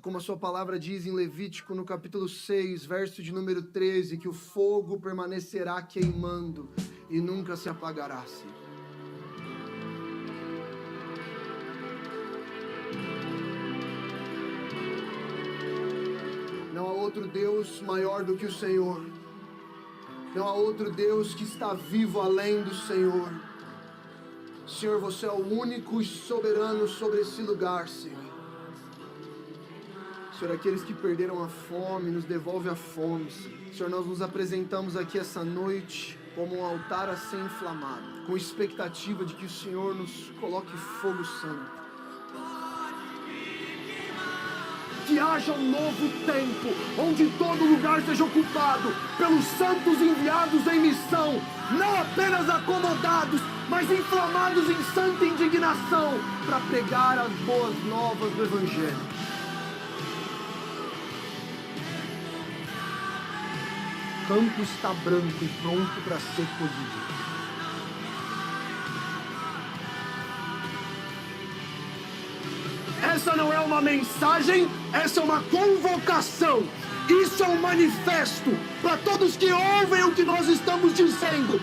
Como a sua palavra diz em Levítico, no capítulo 6, verso de número 13, que o fogo permanecerá queimando e nunca se apagará, Senhor. Não há outro Deus maior do que o Senhor. Não há outro Deus que está vivo além do Senhor. Senhor, você é o único e soberano sobre esse lugar, Senhor. Senhor, aqueles que perderam a fome, nos devolve a fome, Senhor. Senhor, nós nos apresentamos aqui essa noite como um altar a ser inflamado, com expectativa de que o Senhor nos coloque fogo santo. Que haja um novo tempo, onde todo lugar seja ocupado pelos santos enviados em missão, não apenas acomodados, mas inflamados em santa indignação, para pregar as boas novas do Evangelho. O campo está branco e pronto para ser colhido. Essa não é uma mensagem, essa é uma convocação. Isso é um manifesto para todos que ouvem o que nós estamos dizendo.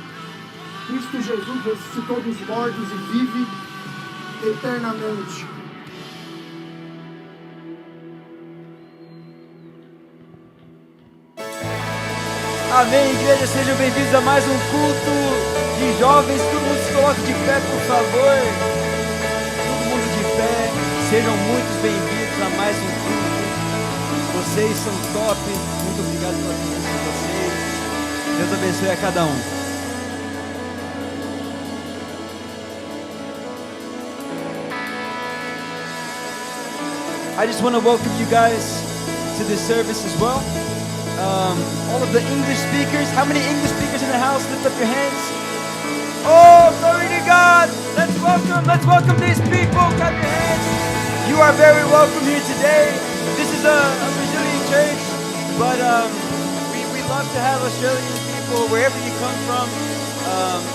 Cristo Jesus ressuscitou dos mortos e vive eternamente. Amém, igreja, sejam bem-vindos a mais um culto de jovens. Todo mundo se coloque de pé, por favor. Todo mundo de pé. Sejam muito bem-vindos a mais um culto. Vocês são top. Muito obrigado pela presença de vocês. Deus abençoe a cada um. I just want to welcome you guys to this service as well. All of the English speakers. How many English speakers in the house? Lift up your hands. Oh, glory to God. Let's welcome these people. Clap your hands. You are very welcome here today. This is a Brazilian church, but we love to have Australian people wherever you come from.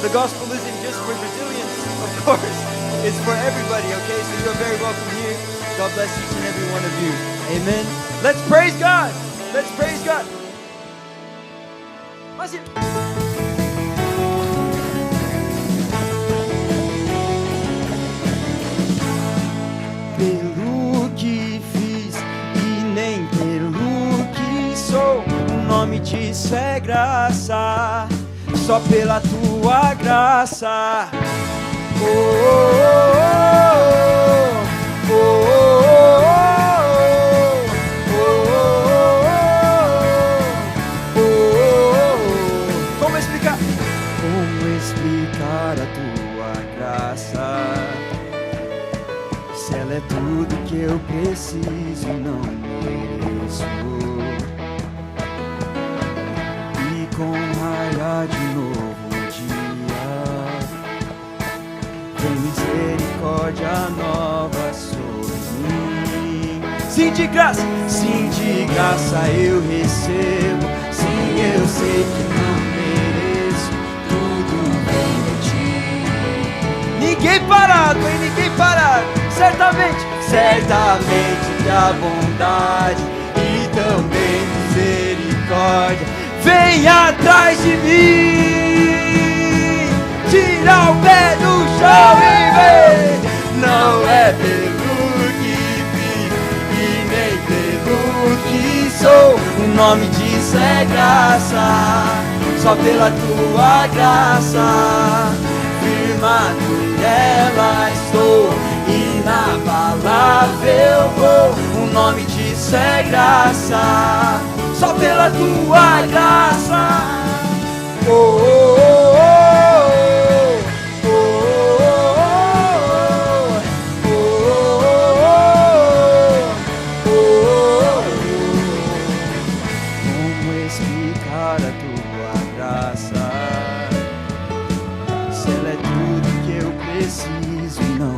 The gospel isn't just for Brazilians, of course. It's for everybody, okay? So you are very welcome here. God bless each and every one of you. Amen. Let's praise God. Let's praise God. Mas pelo que fiz e nem pelo que sou, o nome disso é graça, só pela tua graça. Oh, oh, oh, oh, oh. É tudo que eu preciso e não mereço. E com raiar de novo o dia, tem misericórdia nova sobre mim. Sim, de graça eu recebo. Sim, eu sei que não mereço, tudo vem de ti. Ninguém parado, hein? Ninguém parado. Certamente que a bondade e também misericórdia vem atrás de mim. Tira o pé do chão e vem. Não é pelo que fiz e nem pelo que sou, o nome disso é graça, só pela tua graça. Firmado nela estou, na palavra eu vou, o nome disso é graça, só pela tua graça. Oh, oh, oh, oh, oh, oh, oh, oh. Como explicar a tua graça, se ela é tudo que eu preciso e não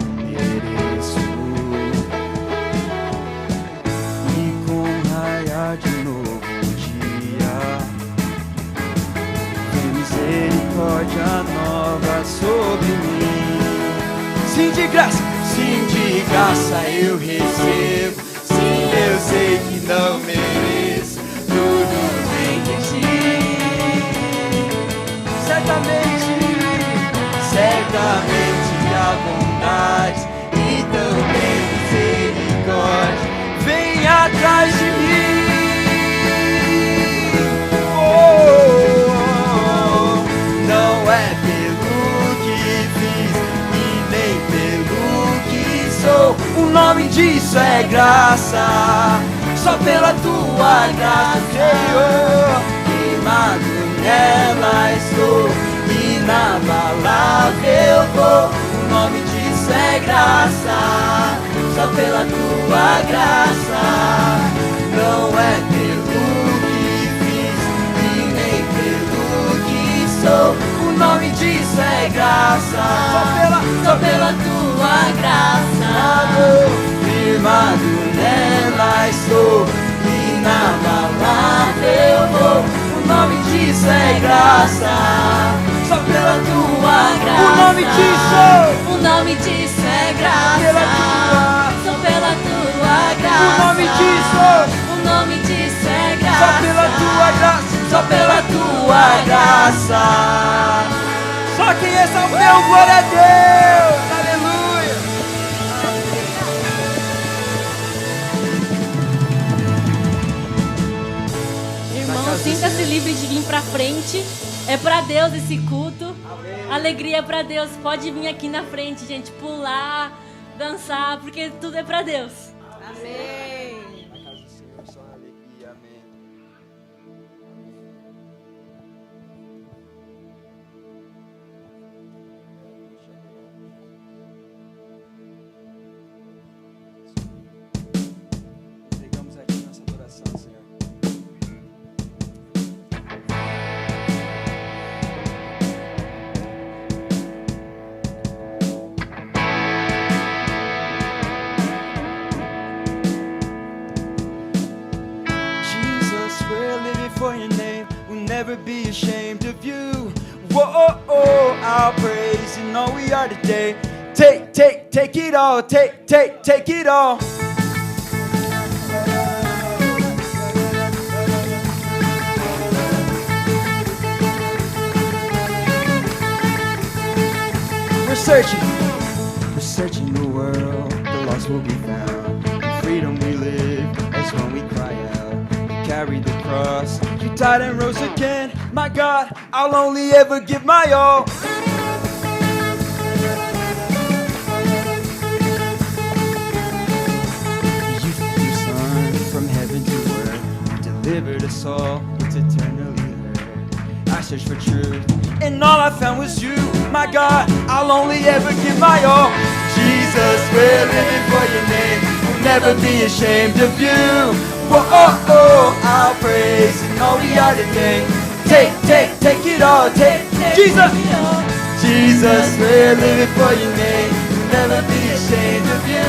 de novo dia, tem misericórdia nova sobre mim. Sim, de graça eu recebo. Sim, eu sei atrás de mim. Não é pelo que fiz e nem pelo que sou. O nome disso é graça, só pela tua graça, Senhor. Firmado nela estou, inabalável vou. O nome disso é graça, só pela tua graça. Não é pelo que fiz e nem pelo que sou. O nome disso é graça, só pela tua graça. Firmado nela estou, inabalável vou. O nome disso é graça, só pela tua graça. O nome disso é graça, só pela tua graça. O nome disso é graça, só pela tua graça, só pela tua graça. Só quem é salvo, glória a Deus, aleluia. Irmão, sinta-se livre de vir pra frente. É pra Deus esse culto. Alegria é pra Deus. Pode vir aqui na frente, gente, pular, dançar, porque tudo é pra Deus. Amém. Na casa do Senhor só alegria, amém. Entregamos a Ti nossa adoração, Senhor. For your name, we'll never be ashamed of you. Whoa, I'll praise you, know we are today. Take it all, take it all. We're searching the world, the lost will be found. In freedom we live, that's when we cry out. Carry the cross, you died and rose again. My God, I'll only ever give my all. You Son, from heaven to earth, delivered us all, it's eternally heard. I searched for truth, and all I found was you. My God, I'll only ever give my all. Jesus, we're living for your name, we'll never be ashamed of you. Whoa, I'll praise and all we are today. Take it all, take Jesus. Jesus, we're living for your name, we'll never be ashamed of you.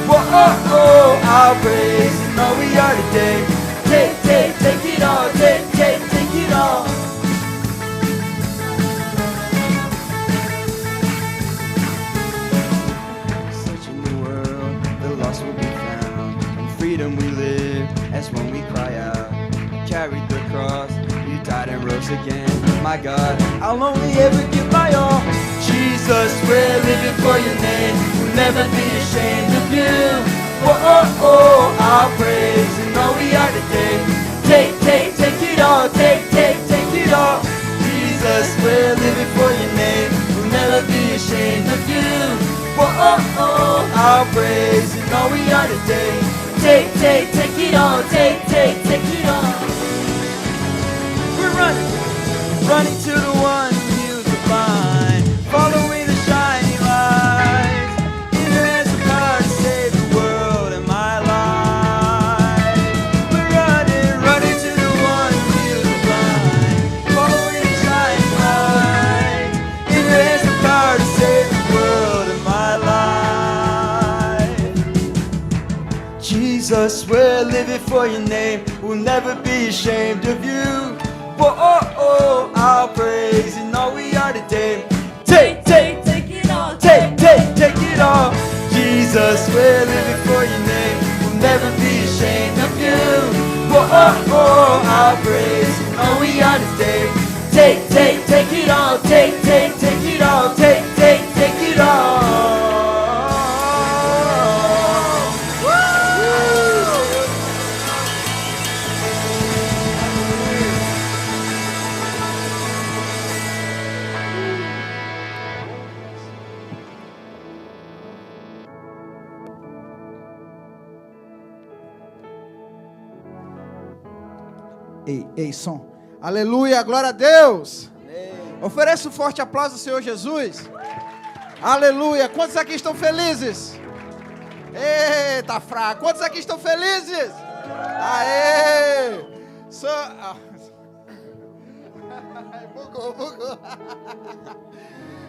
Whoa, I'll praise and all we are today. Take it all, take it all. Searching the world, the lost will be found. In freedom we live, that's when we cry out. You carried the cross, you died and rose again. My God, I'll only ever give my all. Jesus, we're living for your name, we'll never be ashamed of you. Whoa, I'll praise and all we are today. Take it all, take it all. Jesus, we're living for your name, we'll never be ashamed of you. Whoa, I'll praise and all we are today. Take it all, take it all. We're running to the one who heals the blind, following the shining light. In your hands the power to save the world and my life. We're running to the one who heals the blind, following the shining light. In your hands the power to save the world and my life. Jesus, we're living for your name, we'll never be ashamed of you. Whoa, I'll praise and all we are today. Take it all, take it all. Jesus, we're living for your name, we'll never be ashamed of you. Whoa, I'll praise and all we are today. Take it all, take it all, take it all. Ei, som. Aleluia, glória a Deus. Ofereça um forte aplauso ao Senhor Jesus. Aleluia. Quantos aqui estão felizes? Eita, fraco. Quantos aqui estão felizes? Aê! Bugou.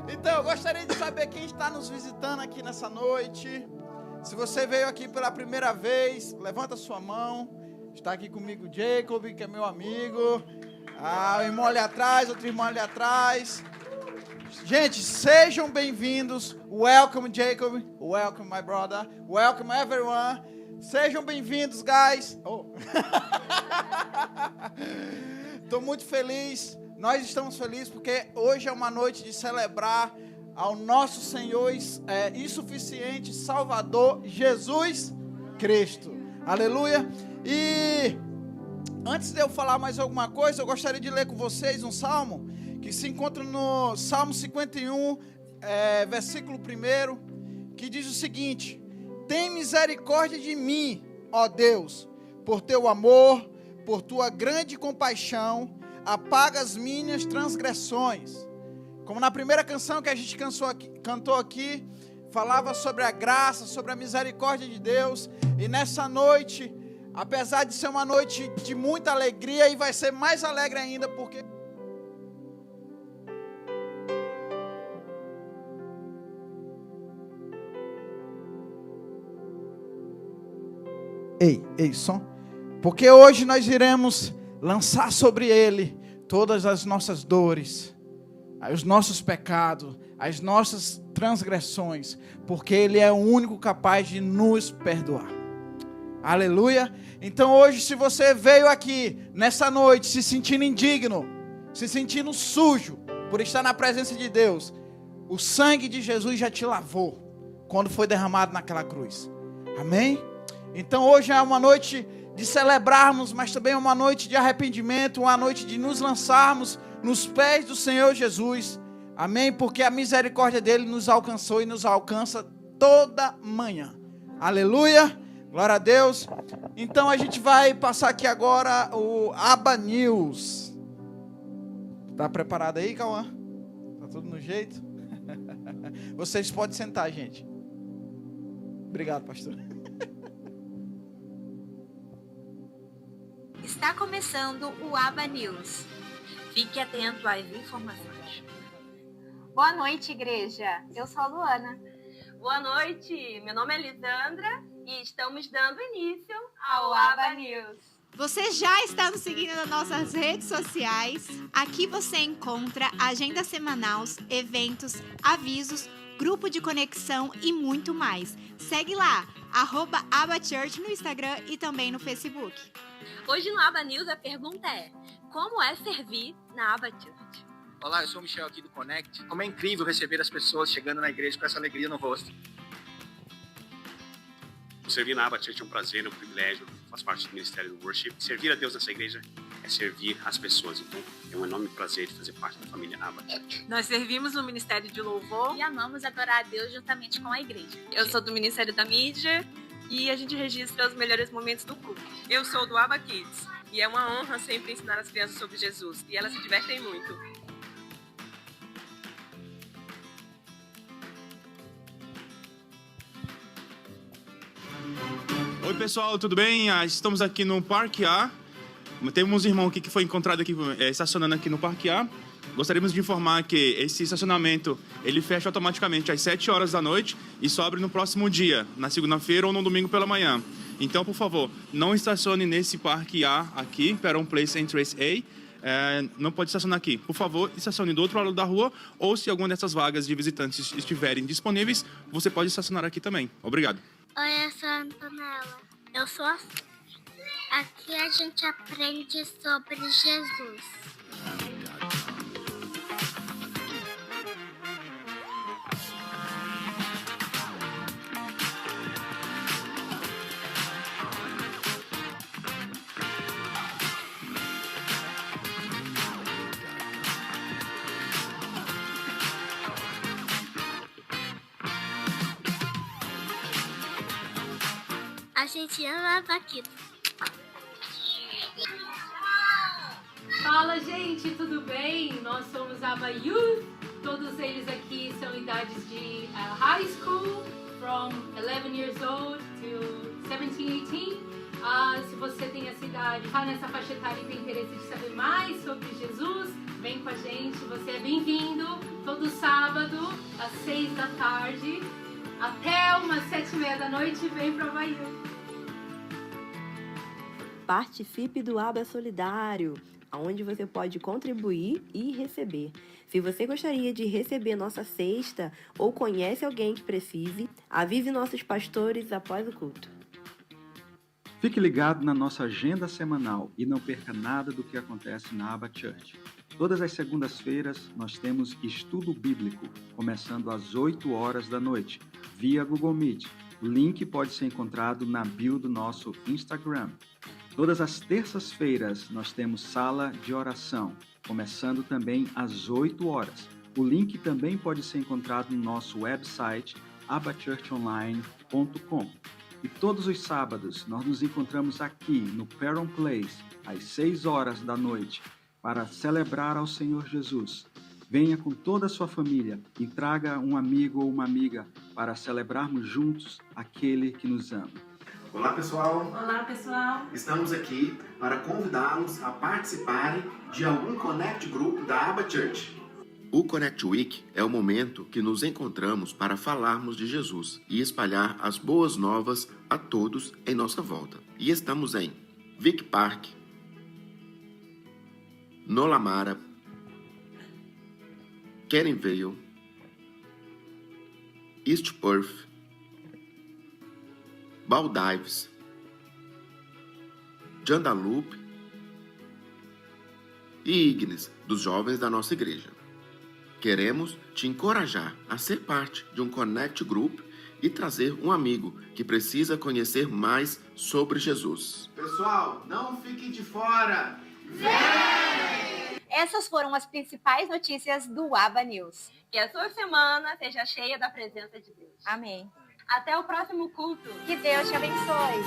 Então, eu gostaria de saber quem está nos visitando aqui nessa noite. Se você veio aqui pela primeira vez, levanta sua mão. Está aqui comigo o Jacob, que é meu amigo. O irmão ali atrás, outro irmão ali atrás. Gente, sejam bem-vindos. Welcome, Jacob. Welcome, my brother. Welcome, everyone. Sejam bem-vindos, guys. Estou muito feliz. Nós estamos felizes porque hoje é uma noite de celebrar ao nosso Senhor insuficiente Salvador Jesus Cristo. Aleluia. E antes de eu falar mais alguma coisa, eu gostaria de ler com vocês um salmo que se encontra no Salmo 51, versículo 1, que diz o seguinte: tem misericórdia de mim, ó Deus, por teu amor, por tua grande compaixão, apaga as minhas transgressões. Como na primeira canção que a gente cantou aqui, falava sobre a graça, sobre a misericórdia de Deus. E nessa noite, apesar de ser uma noite de muita alegria, e vai ser mais alegre ainda, porque Ei, som. Porque hoje nós iremos lançar sobre ele todas as nossas dores, os nossos pecados, as nossas transgressões, porque ele é o único capaz de nos perdoar. Aleluia. Então hoje, se você veio aqui nessa noite se sentindo indigno, se sentindo sujo por estar na presença de Deus, o sangue de Jesus já te lavou quando foi derramado naquela cruz. Amém? Então hoje é uma noite de celebrarmos, mas também é uma noite de arrependimento, uma noite de nos lançarmos nos pés do Senhor Jesus. Amém? Porque a misericórdia dele nos alcançou e nos alcança toda manhã. Aleluia. Glória a Deus. Então a gente vai passar aqui agora o Aba News. Tá preparado aí, Cauã? Tá tudo no jeito? Vocês podem sentar, gente. Obrigado, pastor. Está começando o Aba News. Fique atento às informações. Boa noite, igreja. Eu sou a Luana. Boa noite, meu nome é Lisandra e estamos dando início Ao Aba News. Você já está nos seguindo nas nossas redes sociais. Aqui você encontra agenda semanal, eventos, avisos, grupo de conexão e muito mais. Segue lá, @AbaChurch no Instagram e também no Facebook. Hoje no Aba News a pergunta é: como é servir na Aba Church? Olá, eu sou o Michel aqui do Connect. Como é incrível receber as pessoas chegando na igreja com essa alegria no rosto. Servir na Aba Church é um prazer, é um privilégio, faz parte do ministério do worship. Servir a Deus nessa igreja é servir as pessoas. Então, é um enorme prazer de fazer parte da família Aba Church. Nós servimos no Ministério de Louvor E amamos adorar a Deus juntamente com a igreja. Eu sou do Ministério da Mídia e a gente registra os melhores momentos do culto. Eu sou do Aba Kids e é uma honra sempre ensinar as crianças sobre Jesus e elas se divertem muito. Oi pessoal, tudo bem? Estamos aqui no Parque A. Temos um irmão aqui que foi encontrado aqui, estacionando aqui no Parque A. Gostaríamos de informar que esse estacionamento ele fecha automaticamente às 7 horas da noite e só abre no próximo dia, na segunda-feira ou no domingo pela manhã. Então, por favor, não estacione nesse Parque A aqui, Peron Place Entrance A. Não pode estacionar aqui. Por favor, estacione do outro lado da rua ou se alguma dessas vagas de visitantes estiverem disponíveis, você pode estacionar aqui também. Obrigado. Oi, eu sou a Antonella. Eu sou a... Aqui a gente aprende sobre Jesus. A gente ama aqui. Fala, gente, tudo bem? Nós somos Aba Youth. Todos eles aqui são idades de high school, from 11 years old to 17, 18. Se você tem essa idade, está nessa faixa etária e tem interesse de saber mais sobre Jesus, vem com a gente. Você é bem-vindo todo sábado, às 6 da tarde, até umas 7:30 da noite, vem para o Aba Youth. Participe do Aba Solidário, onde você pode contribuir e receber. Se você gostaria de receber nossa cesta ou conhece alguém que precise, avise nossos pastores após o culto. Fique ligado na nossa agenda semanal e não perca nada do que acontece na Aba Church. Todas as segundas-feiras nós temos estudo bíblico, começando às 8 horas da noite, via Google Meet. O link pode ser encontrado na bio do nosso Instagram. Todas as terças-feiras nós temos sala de oração, começando também às 8 horas. O link também pode ser encontrado no nosso website abachurchonline.com. E todos os sábados nós nos encontramos aqui no Perron Place, às 6 horas da noite, para celebrar ao Senhor Jesus. Venha com toda a sua família e traga um amigo ou uma amiga para celebrarmos juntos aquele que nos ama. Olá, pessoal! Olá, pessoal! Estamos aqui para convidá-los a participarem de algum Connect Group da Aba Church. O Connect Week é o momento que nos encontramos para falarmos de Jesus e espalhar as boas novas a todos em nossa volta. E estamos em Vic Park, Nolamara, Carinvale, East Perth, Baldives, Joondalup e Ignis, dos jovens da nossa igreja. Queremos te encorajar a ser parte de um Connect Group e trazer um amigo que precisa conhecer mais sobre Jesus. Pessoal, não fique de fora! Vem! Essas foram as principais notícias do Aba News. Que a sua semana seja cheia da presença de Deus. Amém. Até o próximo culto. Que Deus te abençoe.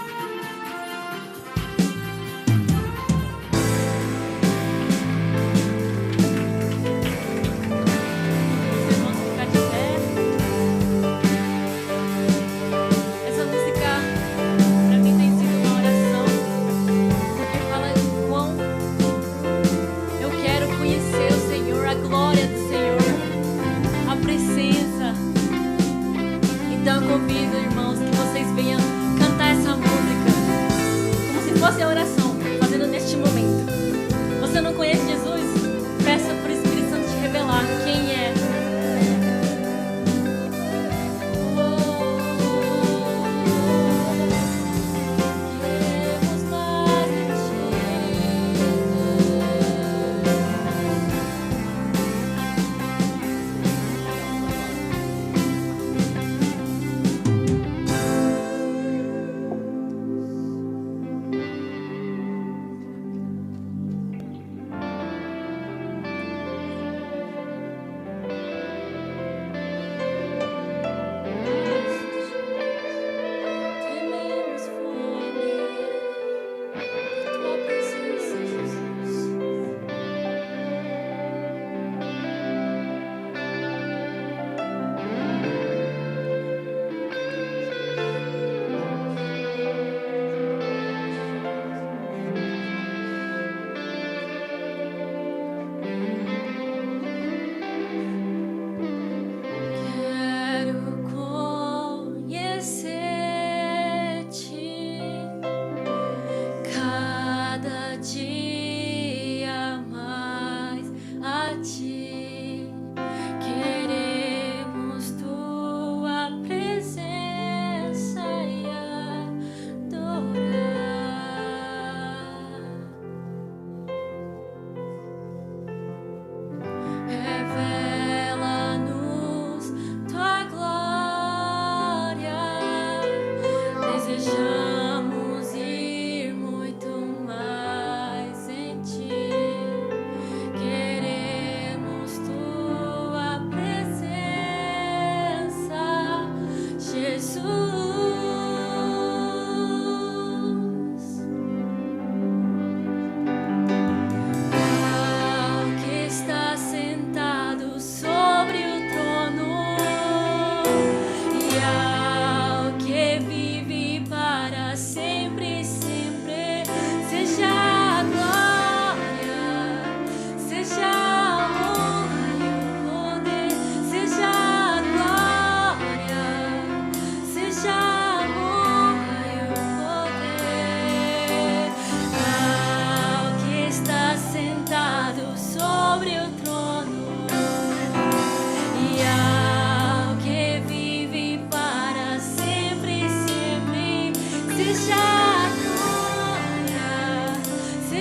Convido, irmãos, que vocês venham cantar essa música.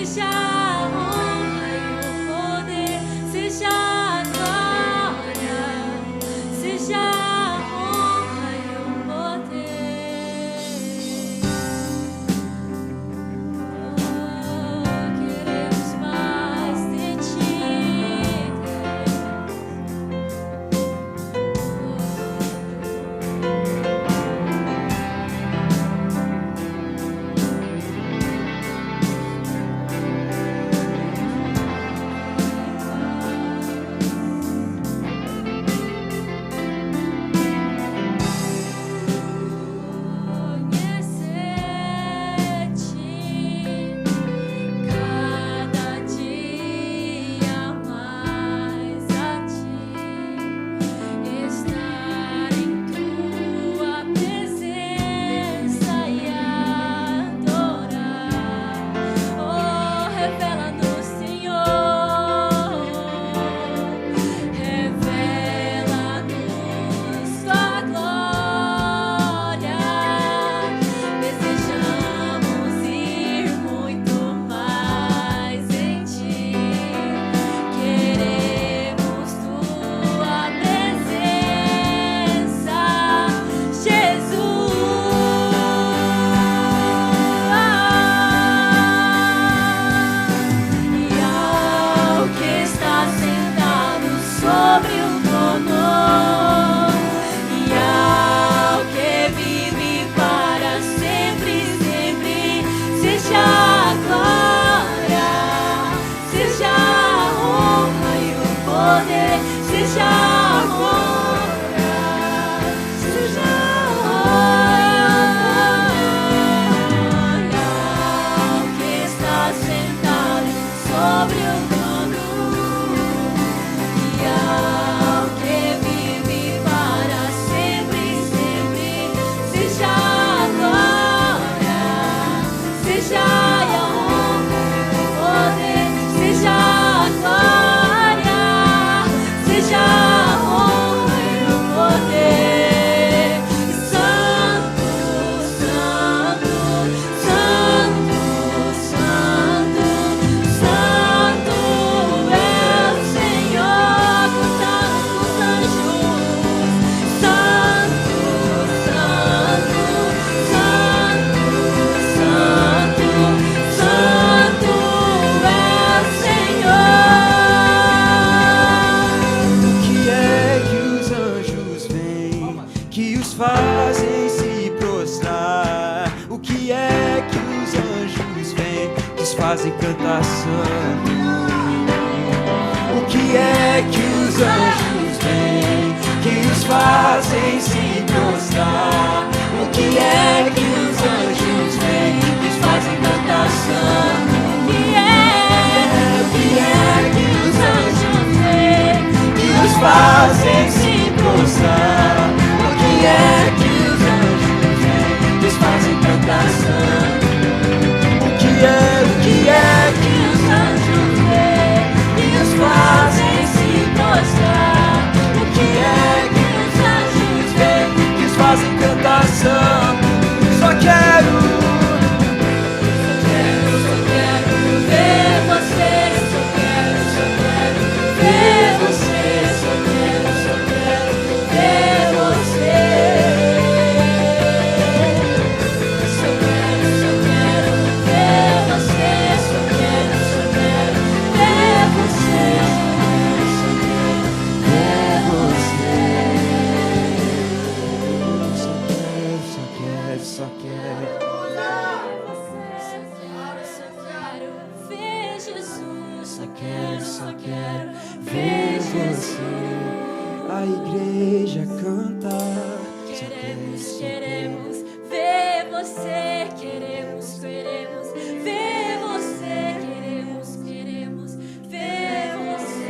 seja a honra e o poder, seja a glória, seja a honra e o poder. Oh, queremos mais de ti, cada dia mais a ti, estar em tua presença e adorar. Oh, revela-nos, Senhor, revela-nos tua glória. Desejamos ir muito mais em ti. Queremos tua presença, Jesus. E ao que está sentado sobre o trono, e ao que vive para sempre, sempre, seja a glória, seja a honra e o poder, seja a honra, seja a glória, ao que está sentado sobre o trono, e ao que vive para sempre, sempre, seja a glória, seja a honra e o poder, seja a glória, seja a honra e o poder. Santo, santo, santo, santo, santo é o Senhor, cantando os anjos. Santo, santo, santo, santo, santo é o Senhor. O que é que os anjos veem, que os fazem se prostrar? O que é que os anjos veem, que os fazem cantar santo? O que é que os anjos veem, que os fazem se prostrar? O que é que os anjos veem, que os fazem cantar santo? O que é que os anjos veem, Que os fazem se prostrar? O que é que os anjos veem, que os fazem cantar santo? O que é que os anjos veem, que os fazem se prostrar? O que é que os anjos veem, que os fazem cantar santo? Só quero ver você, só quero ver você, só quero ver você. Só quero ver você, só quero ver você, só quero. Ver Jesus, Só quero ver você. A igreja cantar. Queremos ver você, queremos ver você, queremos ver você.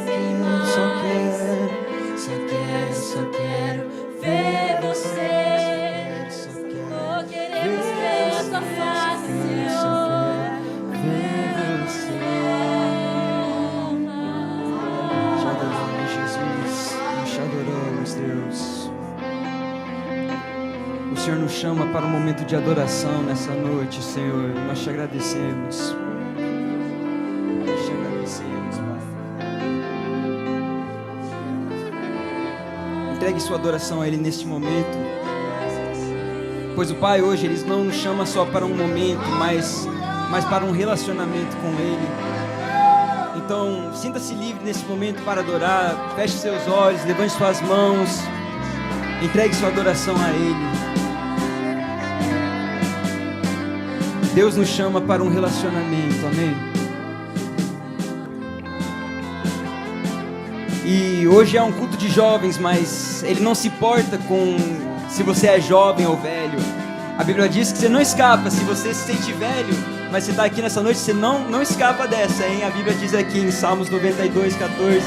Sem mais. Só quero ver você. Oh, queremos ver a tua face, Senhor. Ver você. Te adoramos, Jesus. Nós te adoramos, Deus. O Senhor nos nos chama para um momento de adoração nessa noite, Senhor. Nós te agradecemos. Nós te agradecemos, Pai. Entregue sua adoração a Ele neste momento. Pois o Pai hoje, Ele não nos chama só para um momento, mas para um relacionamento com Ele. Então, sinta-se livre nesse momento para adorar. Feche seus olhos, levante suas mãos. Entregue sua adoração a Ele. Deus nos chama para um relacionamento, amém? E hoje é um culto de jovens, mas Ele não se importa com se você é jovem ou velho. A Bíblia diz que você não escapa. Se você se sente velho, mas você está aqui nessa noite, você não escapa dessa, hein? A Bíblia diz aqui em Salmos 92:14: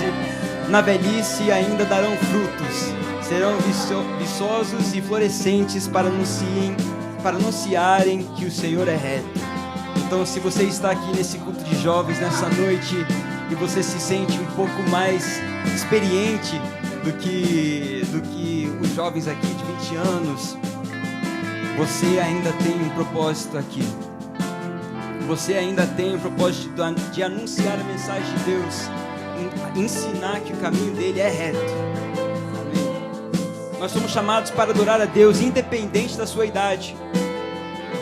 na velhice ainda darão frutos, serão viçosos e florescentes para anunciarem que o Senhor é reto. Então, se você está aqui nesse culto de jovens nessa noite e você se sente um pouco mais experiente do que os jovens aqui de 20 anos, você ainda tem um propósito aqui. Você ainda tem o propósito de anunciar a mensagem de Deus, ensinar que o caminho dele é reto. Amém. Nós somos chamados para adorar a Deus, independente da sua idade.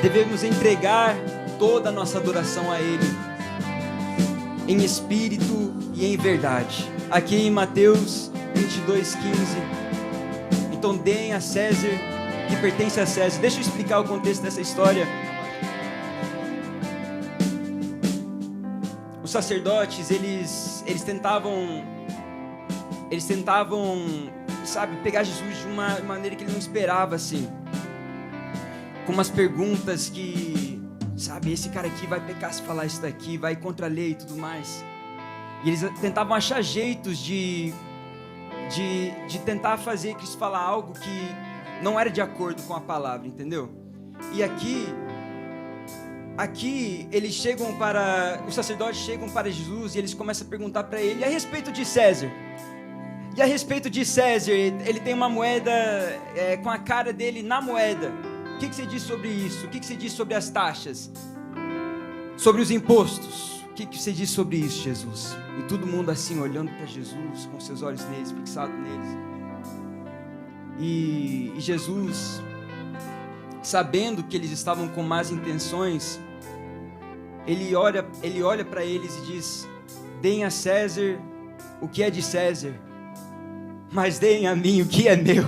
Devemos entregar toda a nossa adoração a Ele, em espírito e em verdade. Aqui em Mateus 22:15. Então deem a César que pertence a César. Deixa eu explicar o contexto dessa história. Os sacerdotes, eles tentavam, sabe, pegar Jesus de uma maneira que ele não esperava, assim. Com umas perguntas que, sabe, esse cara aqui vai pecar se falar isso daqui, vai contra a lei e tudo mais. E eles tentavam achar jeitos de tentar fazer Cristo falar algo que não era de acordo com a palavra, entendeu? E aqui eles chegam os sacerdotes chegam para Jesus e eles começam a perguntar para ele: e a respeito de César? E a respeito de César, ele tem uma moeda com a cara dele na moeda. O que você diz sobre isso? O que você diz sobre as taxas? Sobre os impostos? O que você diz sobre isso, Jesus? E todo mundo assim, olhando para Jesus, com seus olhos neles, fixados neles. E Jesus, sabendo que eles estavam com más intenções, ele olha para eles e diz: deem a César o que é de César, mas deem a mim o que é meu.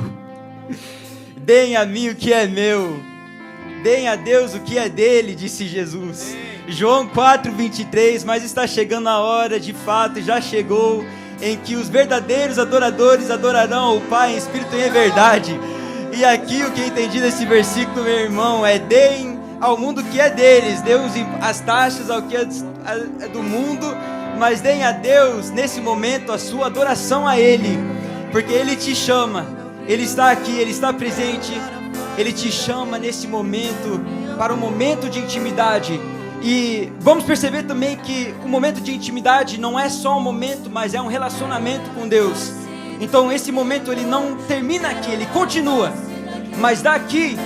Deem a mim o que é meu. Deem a Deus o que é dele, disse Jesus. João 4:23, mas está chegando a hora, de fato já chegou, em que os verdadeiros adoradores adorarão o Pai em espírito e em verdade. E aqui o que eu entendi desse versículo, meu irmão, é: deem ao mundo o que é deles, deem as taxas ao que é do mundo, mas deem a Deus nesse momento a sua adoração a Ele, porque Ele te chama, Ele está aqui, Ele está presente, Ele te chama nesse momento para um momento de intimidade. E vamos perceber também que o momento de intimidade não é só um momento, mas é um relacionamento com Deus. Então esse momento ele não termina aqui, ele continua. Mas daqui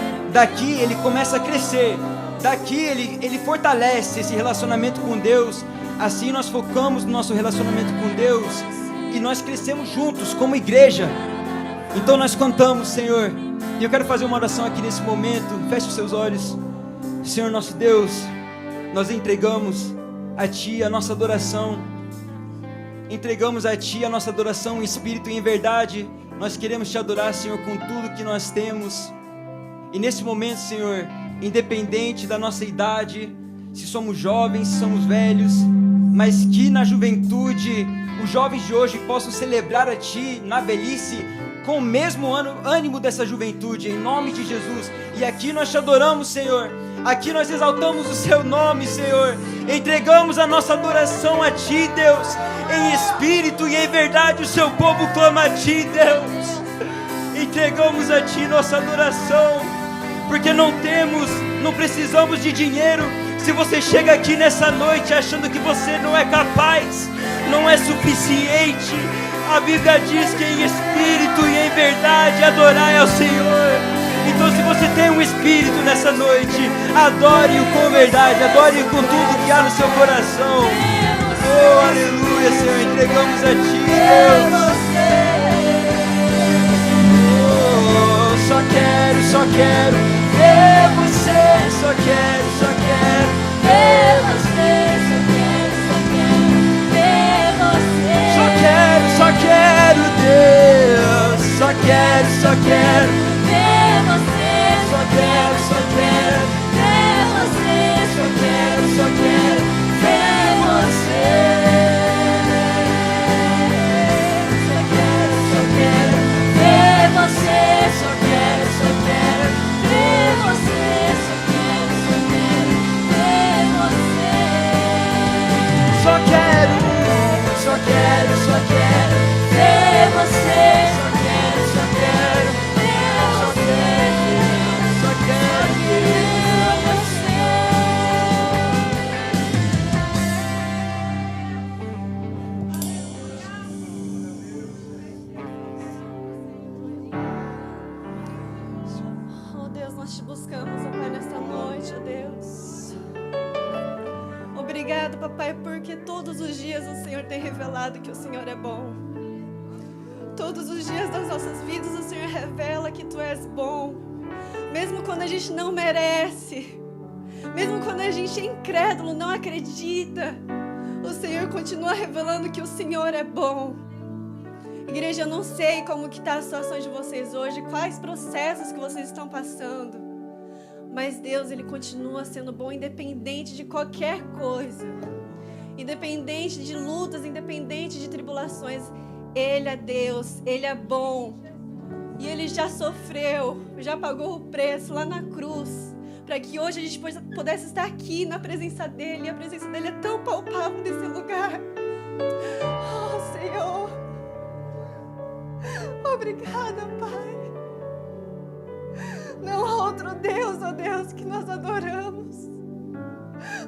ele começa a crescer. Daqui ele fortalece esse relacionamento com Deus. Assim nós focamos no nosso relacionamento com Deus e nós crescemos juntos como igreja. Então nós cantamos, Senhor. E eu quero fazer uma oração aqui nesse momento. Feche os seus olhos. Senhor nosso Deus, nós entregamos a Ti a nossa adoração. Entregamos a Ti a nossa adoração em espírito e em verdade. Nós queremos Te adorar, Senhor, com tudo que nós temos. E nesse momento, Senhor, independente da nossa idade, se somos jovens, se somos velhos, mas que na juventude, os jovens de hoje possam celebrar a Ti na velhice com o mesmo ânimo dessa juventude, em nome de Jesus. E aqui nós Te adoramos, Senhor. Aqui nós exaltamos o Seu nome, Senhor. Entregamos a nossa adoração a Ti, Deus. Em espírito e em verdade o Seu povo clama a Ti, Deus. Entregamos a Ti nossa adoração, porque não precisamos de dinheiro. Se você chega aqui nessa noite achando que você não é capaz, não é suficiente, a Bíblia diz que em espírito e em verdade adorai ao Senhor. Então, se você tem um espírito nessa noite, adore-o com verdade, adore-o com tudo que há no seu coração. Oh, aleluia, Senhor, entregamos a Ti, Deus. Oh, só quero ver você, só quero ver você, só quero Deus, só quero ver você, só quero ver você, só quero ver você, só quero ver você, só quero ver você, só quero ver você, só quero ver você, só quero Oh Deus, nós te buscamos, ó Pai, nesta noite, ó Deus. Obrigado, papai, porque todos os dias o Senhor tem revelado que o Senhor é bom. Todos os dias das nossas vidas o Senhor revela que Tu és bom. Mesmo quando a gente não merece, mesmo quando a gente é incrédulo, não acredita, o Senhor continua revelando que o Senhor é bom. Igreja, eu não sei como que está a situação de vocês hoje, quais processos que vocês estão passando, mas Deus, Ele continua sendo bom independente de qualquer coisa, independente de lutas, independente de tribulações. Ele é Deus, Ele é bom. E Ele já sofreu, já pagou o preço lá na cruz, para que hoje a gente pudesse estar aqui na presença dEle. E a presença dEle é tão palpável nesse lugar. Oh, Senhor. Obrigada, Pai. Não há outro Deus, ó Deus, que nós adoramos.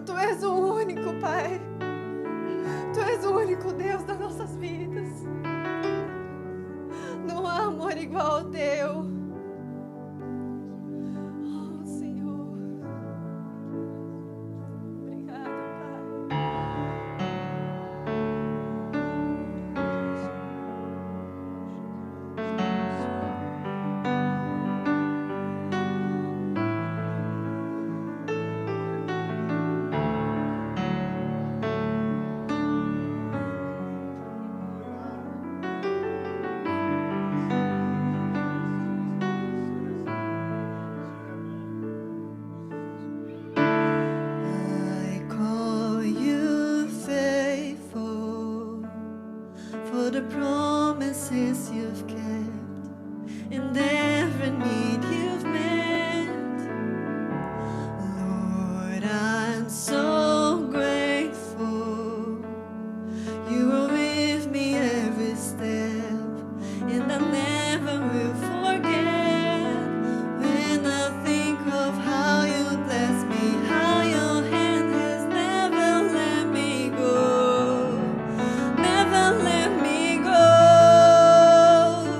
Tu és o único, Pai. Tu és o único Deus das nossas vidas. Não há amor igual ao Teu. Oh, Senhor. Obrigada, Pai. the promises you've kept and every need you've met. Lord, I'm so grateful. You were with me every step, and I never will forget. When I think of how you bless me, how your hand has never let me go, never let me go.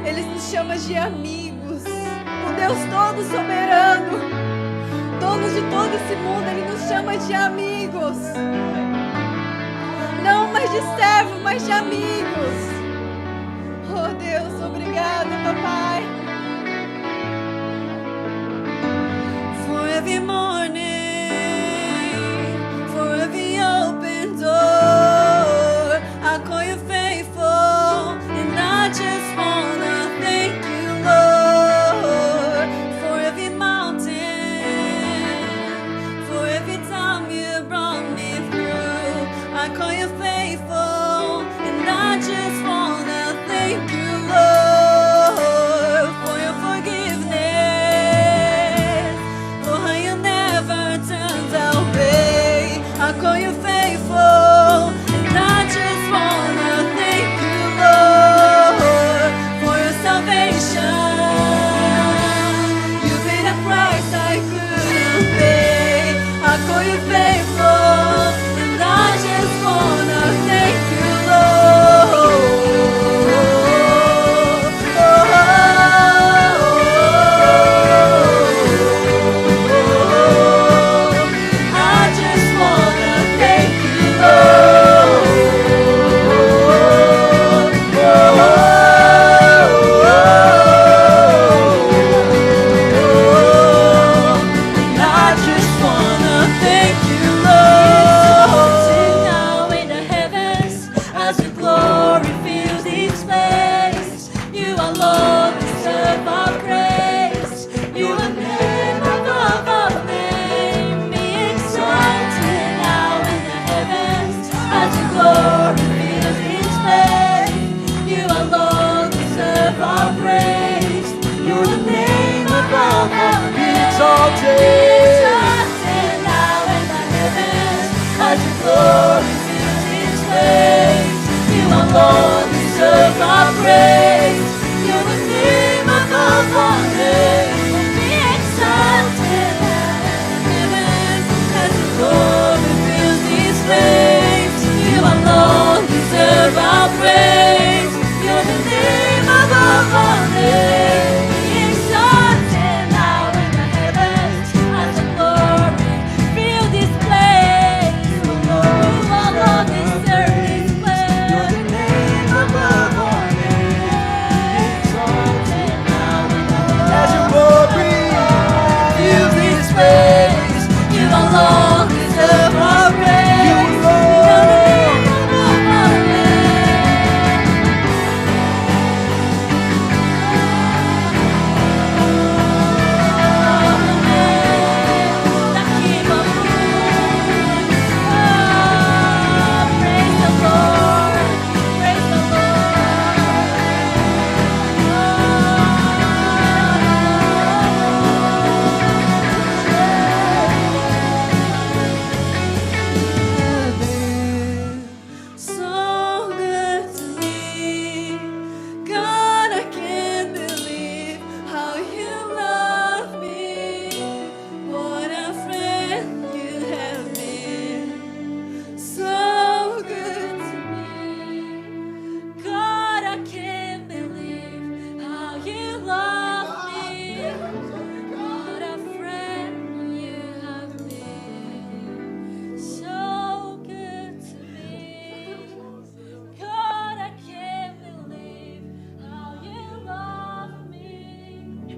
Ele nos chama de amigos. O Deus todo soberano, dono de todo esse mundo, Ele nos chama de amigos. Não mais de servo, mas de amigos. Oh Deus, obrigada, papai. For every morning, for every open door, I call you faithful, and I just wanna thank you, Lord, for every mountain, for every time you brought me through. I call you faithful, and I just wanna thank you, Lord, for your forgiveness, for how you never turned away. I call you faithful, and I just wanna thank you, Lord, for your salvation. You paid a price I couldn't pay. I call you faithful, and I just wanna thank you, Lord. I just wanna thank you, Lord. I just wanna thank you, Lord. Sing now in the heavens as your glory fills this place. You alone deserve our praise. You are name above our name. Be exalted now in the heavens as your glory fills this place. You alone deserve our praise. You are name above our name. Be exalted now in the heavens as your glory fills this place. You alone deserve our praise. You're the name above our name. Be exalted now in the heavens as your glory fills this place. You alone deserve our praise. You're the name above our name. Be exalted now in the heavens as your glory fills this place. You alone deserve this place. You're the name above our name. Exalted now in the heavens as your glory fills this place. You alone deserve our praise. You're the name above our so good to me. God, I can't believe how you love me. What a friend you have been. So good to me. God, I can't believe how you love me. What a friend you have been. So good to me. God, I can't believe how you love me.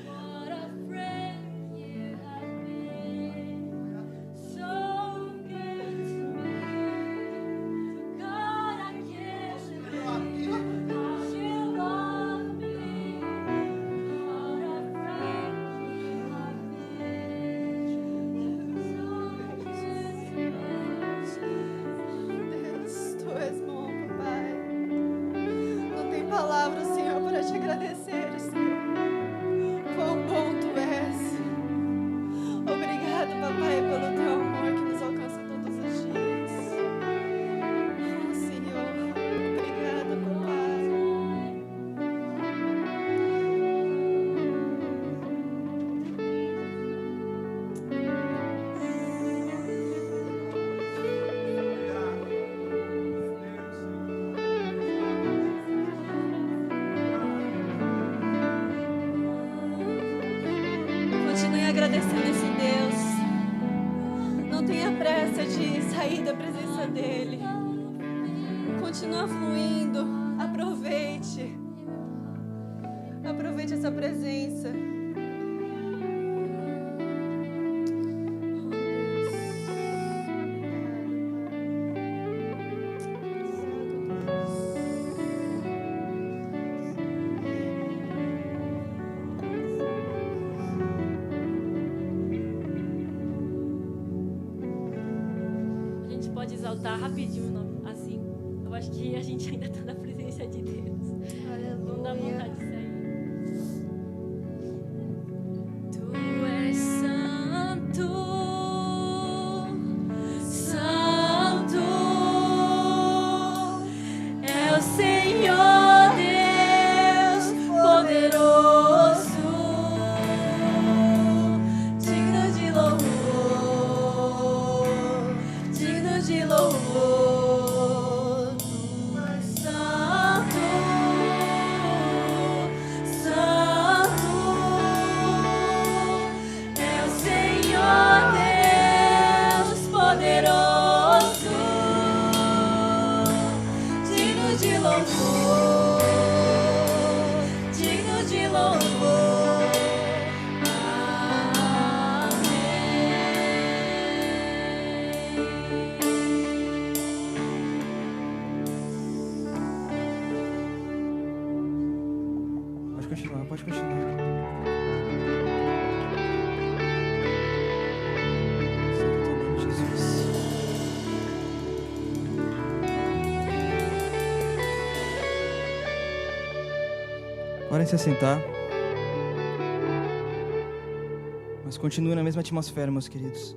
What a friend you have been. So good to me. God, I can't believe how you love me. What a friend you have Deus, tu és bom, papai. Não tem palavras, Senhor, para te agradecer, Senhor. Quão bom tu és. Obrigado, papai, pelo teu amor que nos alcança todos os dias. Oh, Senhor, obrigada, papai. agradecendo esse Deus. Não tenha pressa de sair da presença dele. Continua fluindo. Aproveite. Aproveite essa presença. A gente pode exaltar rapidinho o nome, assim. Eu acho que a gente ainda está na presença de Deus. Não dá vontade de sair. Tu és santo, santo, é o Senhor Deus poderoso, digno de louvor, digno de louvor. Pode continuar. Jesus. Podem se assentar. Mas continue na mesma atmosfera, meus queridos.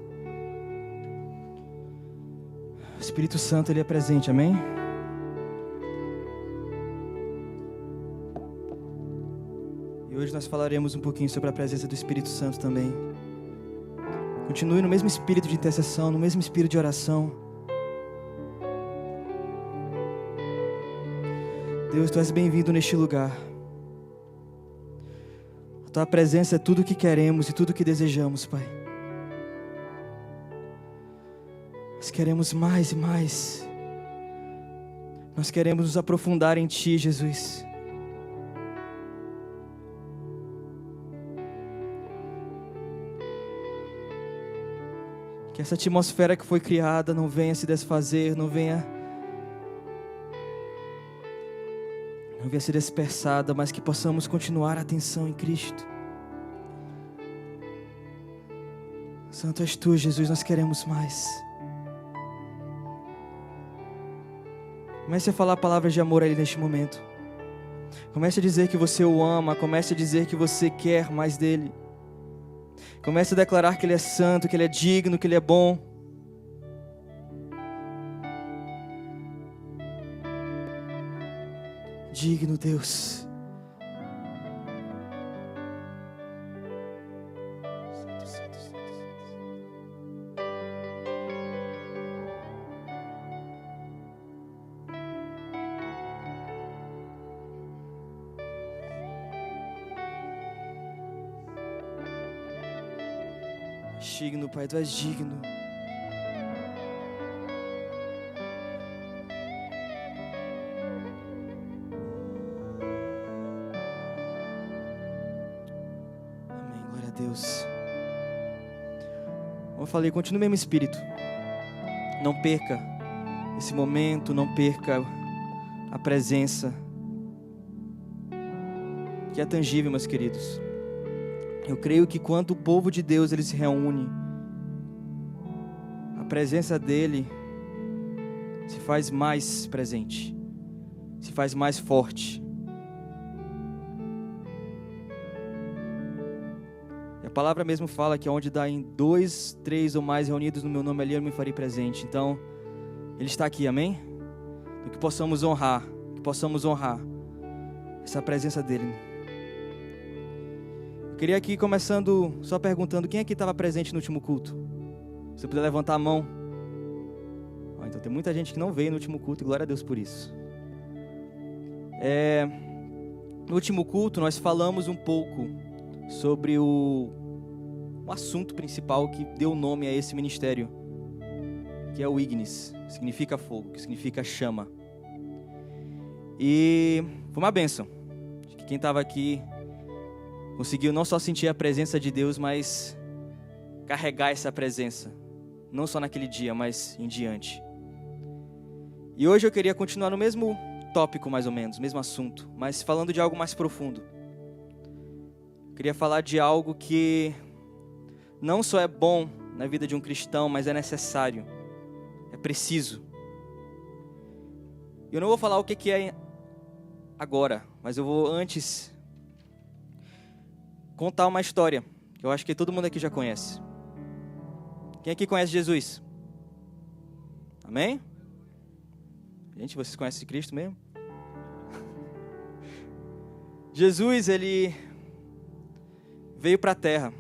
O Espírito Santo, ele é presente, amém? E hoje nós falaremos um pouquinho sobre a presença do Espírito Santo também. Continue no mesmo espírito de intercessão, no mesmo espírito de oração. Deus, Tu és bem-vindo neste lugar. A Tua presença é tudo o que queremos e tudo o que desejamos, Pai. Nós queremos mais e mais. Nós queremos nos aprofundar em Ti, Jesus. Que essa atmosfera que foi criada não venha se desfazer, não venha ser dispersada, mas que possamos continuar a atenção em Cristo. Santo és Tu, Jesus, nós queremos mais. Comece a falar palavras de amor a Ele neste momento. Comece a dizer que você o ama, comece a dizer que você quer mais dEle. Comece a declarar que Ele é santo, que Ele é digno, que Ele é bom. Digno, Deus. Santo, santo, santo. Digno, Pai, Tu és digno. Amém, glória a Deus. Como eu falei, continue no mesmo espírito. Não perca esse momento, não perca a presença que é tangível, meus queridos. Eu creio que quando o povo de Deus ele se reúne, a presença dele se faz mais presente, se faz mais forte. E a palavra mesmo fala que onde dá em 2, 3 ou mais reunidos no meu nome, ali eu me farei presente. Então, Ele está aqui, amém? Que possamos honrar essa presença dele. Queria aqui, começando, só perguntando, quem aqui estava presente no último culto? Se você puder levantar a mão. Então tem muita gente que não veio no último culto, e glória a Deus por isso. No último culto, nós falamos um pouco sobre uma o assunto principal que deu nome a esse ministério, que é o Ignis, que significa fogo, que significa chama. E foi uma bênção. Acho que quem estava aqui conseguiu não só sentir a presença de Deus, mas carregar essa presença, não só naquele dia, mas em diante. E hoje eu queria continuar no mesmo tópico, mais ou menos, mesmo assunto, mas falando de algo mais profundo. Eu queria falar de algo que não só é bom na vida de um cristão, mas é necessário, é preciso. Eu não vou falar o que é agora, mas eu vou antes contar uma história que eu acho que todo mundo aqui já conhece. Quem aqui conhece Jesus? Amém? Gente, vocês conhecem Cristo mesmo? Jesus, ele veio para a terra.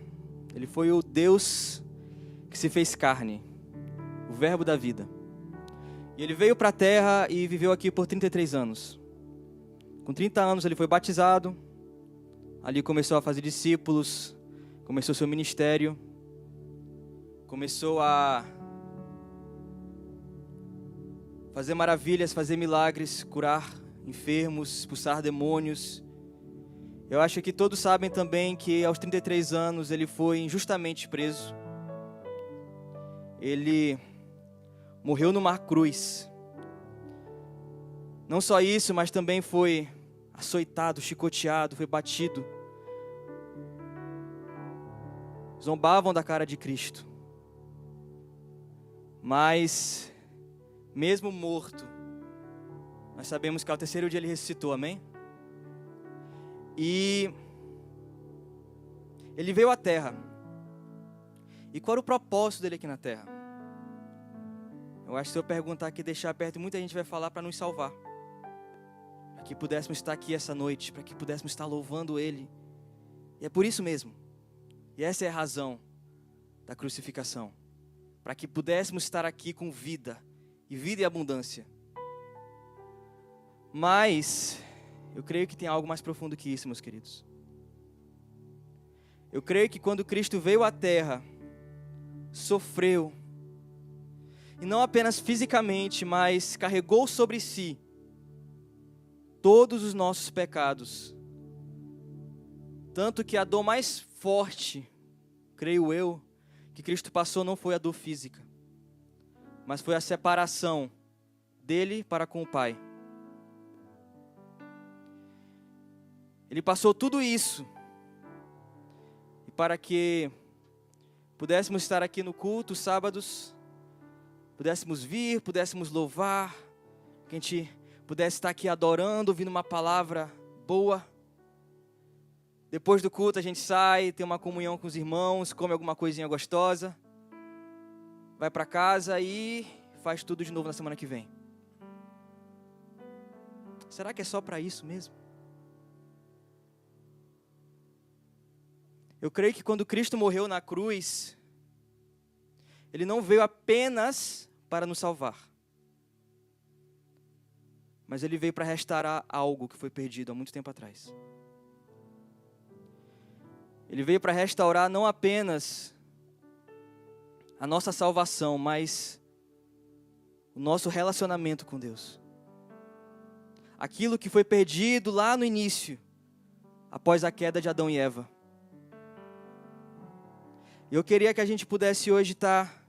Ele foi o Deus que se fez carne, o verbo da vida. E ele veio para a terra e viveu aqui por 33 anos. Com 30 anos ele foi batizado. Ali começou a fazer discípulos, começou seu ministério, começou a fazer maravilhas, fazer milagres, curar enfermos, expulsar demônios. Eu acho que todos sabem também que aos 33 anos ele foi injustamente preso. Ele morreu numa cruz. Não só isso, mas também foi açoitado, chicoteado, foi batido. Zombavam da cara de Cristo. Mas, mesmo morto, nós sabemos que ao terceiro dia ele ressuscitou, amém? E ele veio à terra. E qual era o propósito dele aqui na terra? Eu acho que se eu perguntar aqui, deixar perto, muita gente vai falar para nos salvar. Para que pudéssemos estar aqui essa noite, para que pudéssemos estar louvando Ele. E é por isso mesmo. E essa é a razão da crucificação. Para que pudéssemos estar aqui com vida, e vida e abundância. Mas eu creio que tem algo mais profundo que isso, meus queridos. Eu creio que quando Cristo veio à terra, sofreu, e não apenas fisicamente, mas carregou sobre si todos os nossos pecados. Tanto que a dor mais forte, creio eu, que Cristo passou não foi a dor física, mas foi a separação dele para com o Pai. Ele passou tudo isso, e para que pudéssemos estar aqui no culto, sábados, pudéssemos vir, pudéssemos louvar, que a gente pudesse estar aqui adorando, ouvindo uma palavra boa. Depois do culto a gente sai, tem uma comunhão com os irmãos, come alguma coisinha gostosa, vai para casa e faz tudo de novo na semana que vem. Será que é só para isso mesmo? Eu creio que quando Cristo morreu na cruz, Ele não veio apenas para nos salvar, mas Ele veio para restaurar algo que foi perdido há muito tempo atrás. Ele veio para restaurar não apenas a nossa salvação, mas o nosso relacionamento com Deus. Aquilo que foi perdido lá no início, após a queda de Adão e Eva. Eu queria que a gente pudesse hoje estar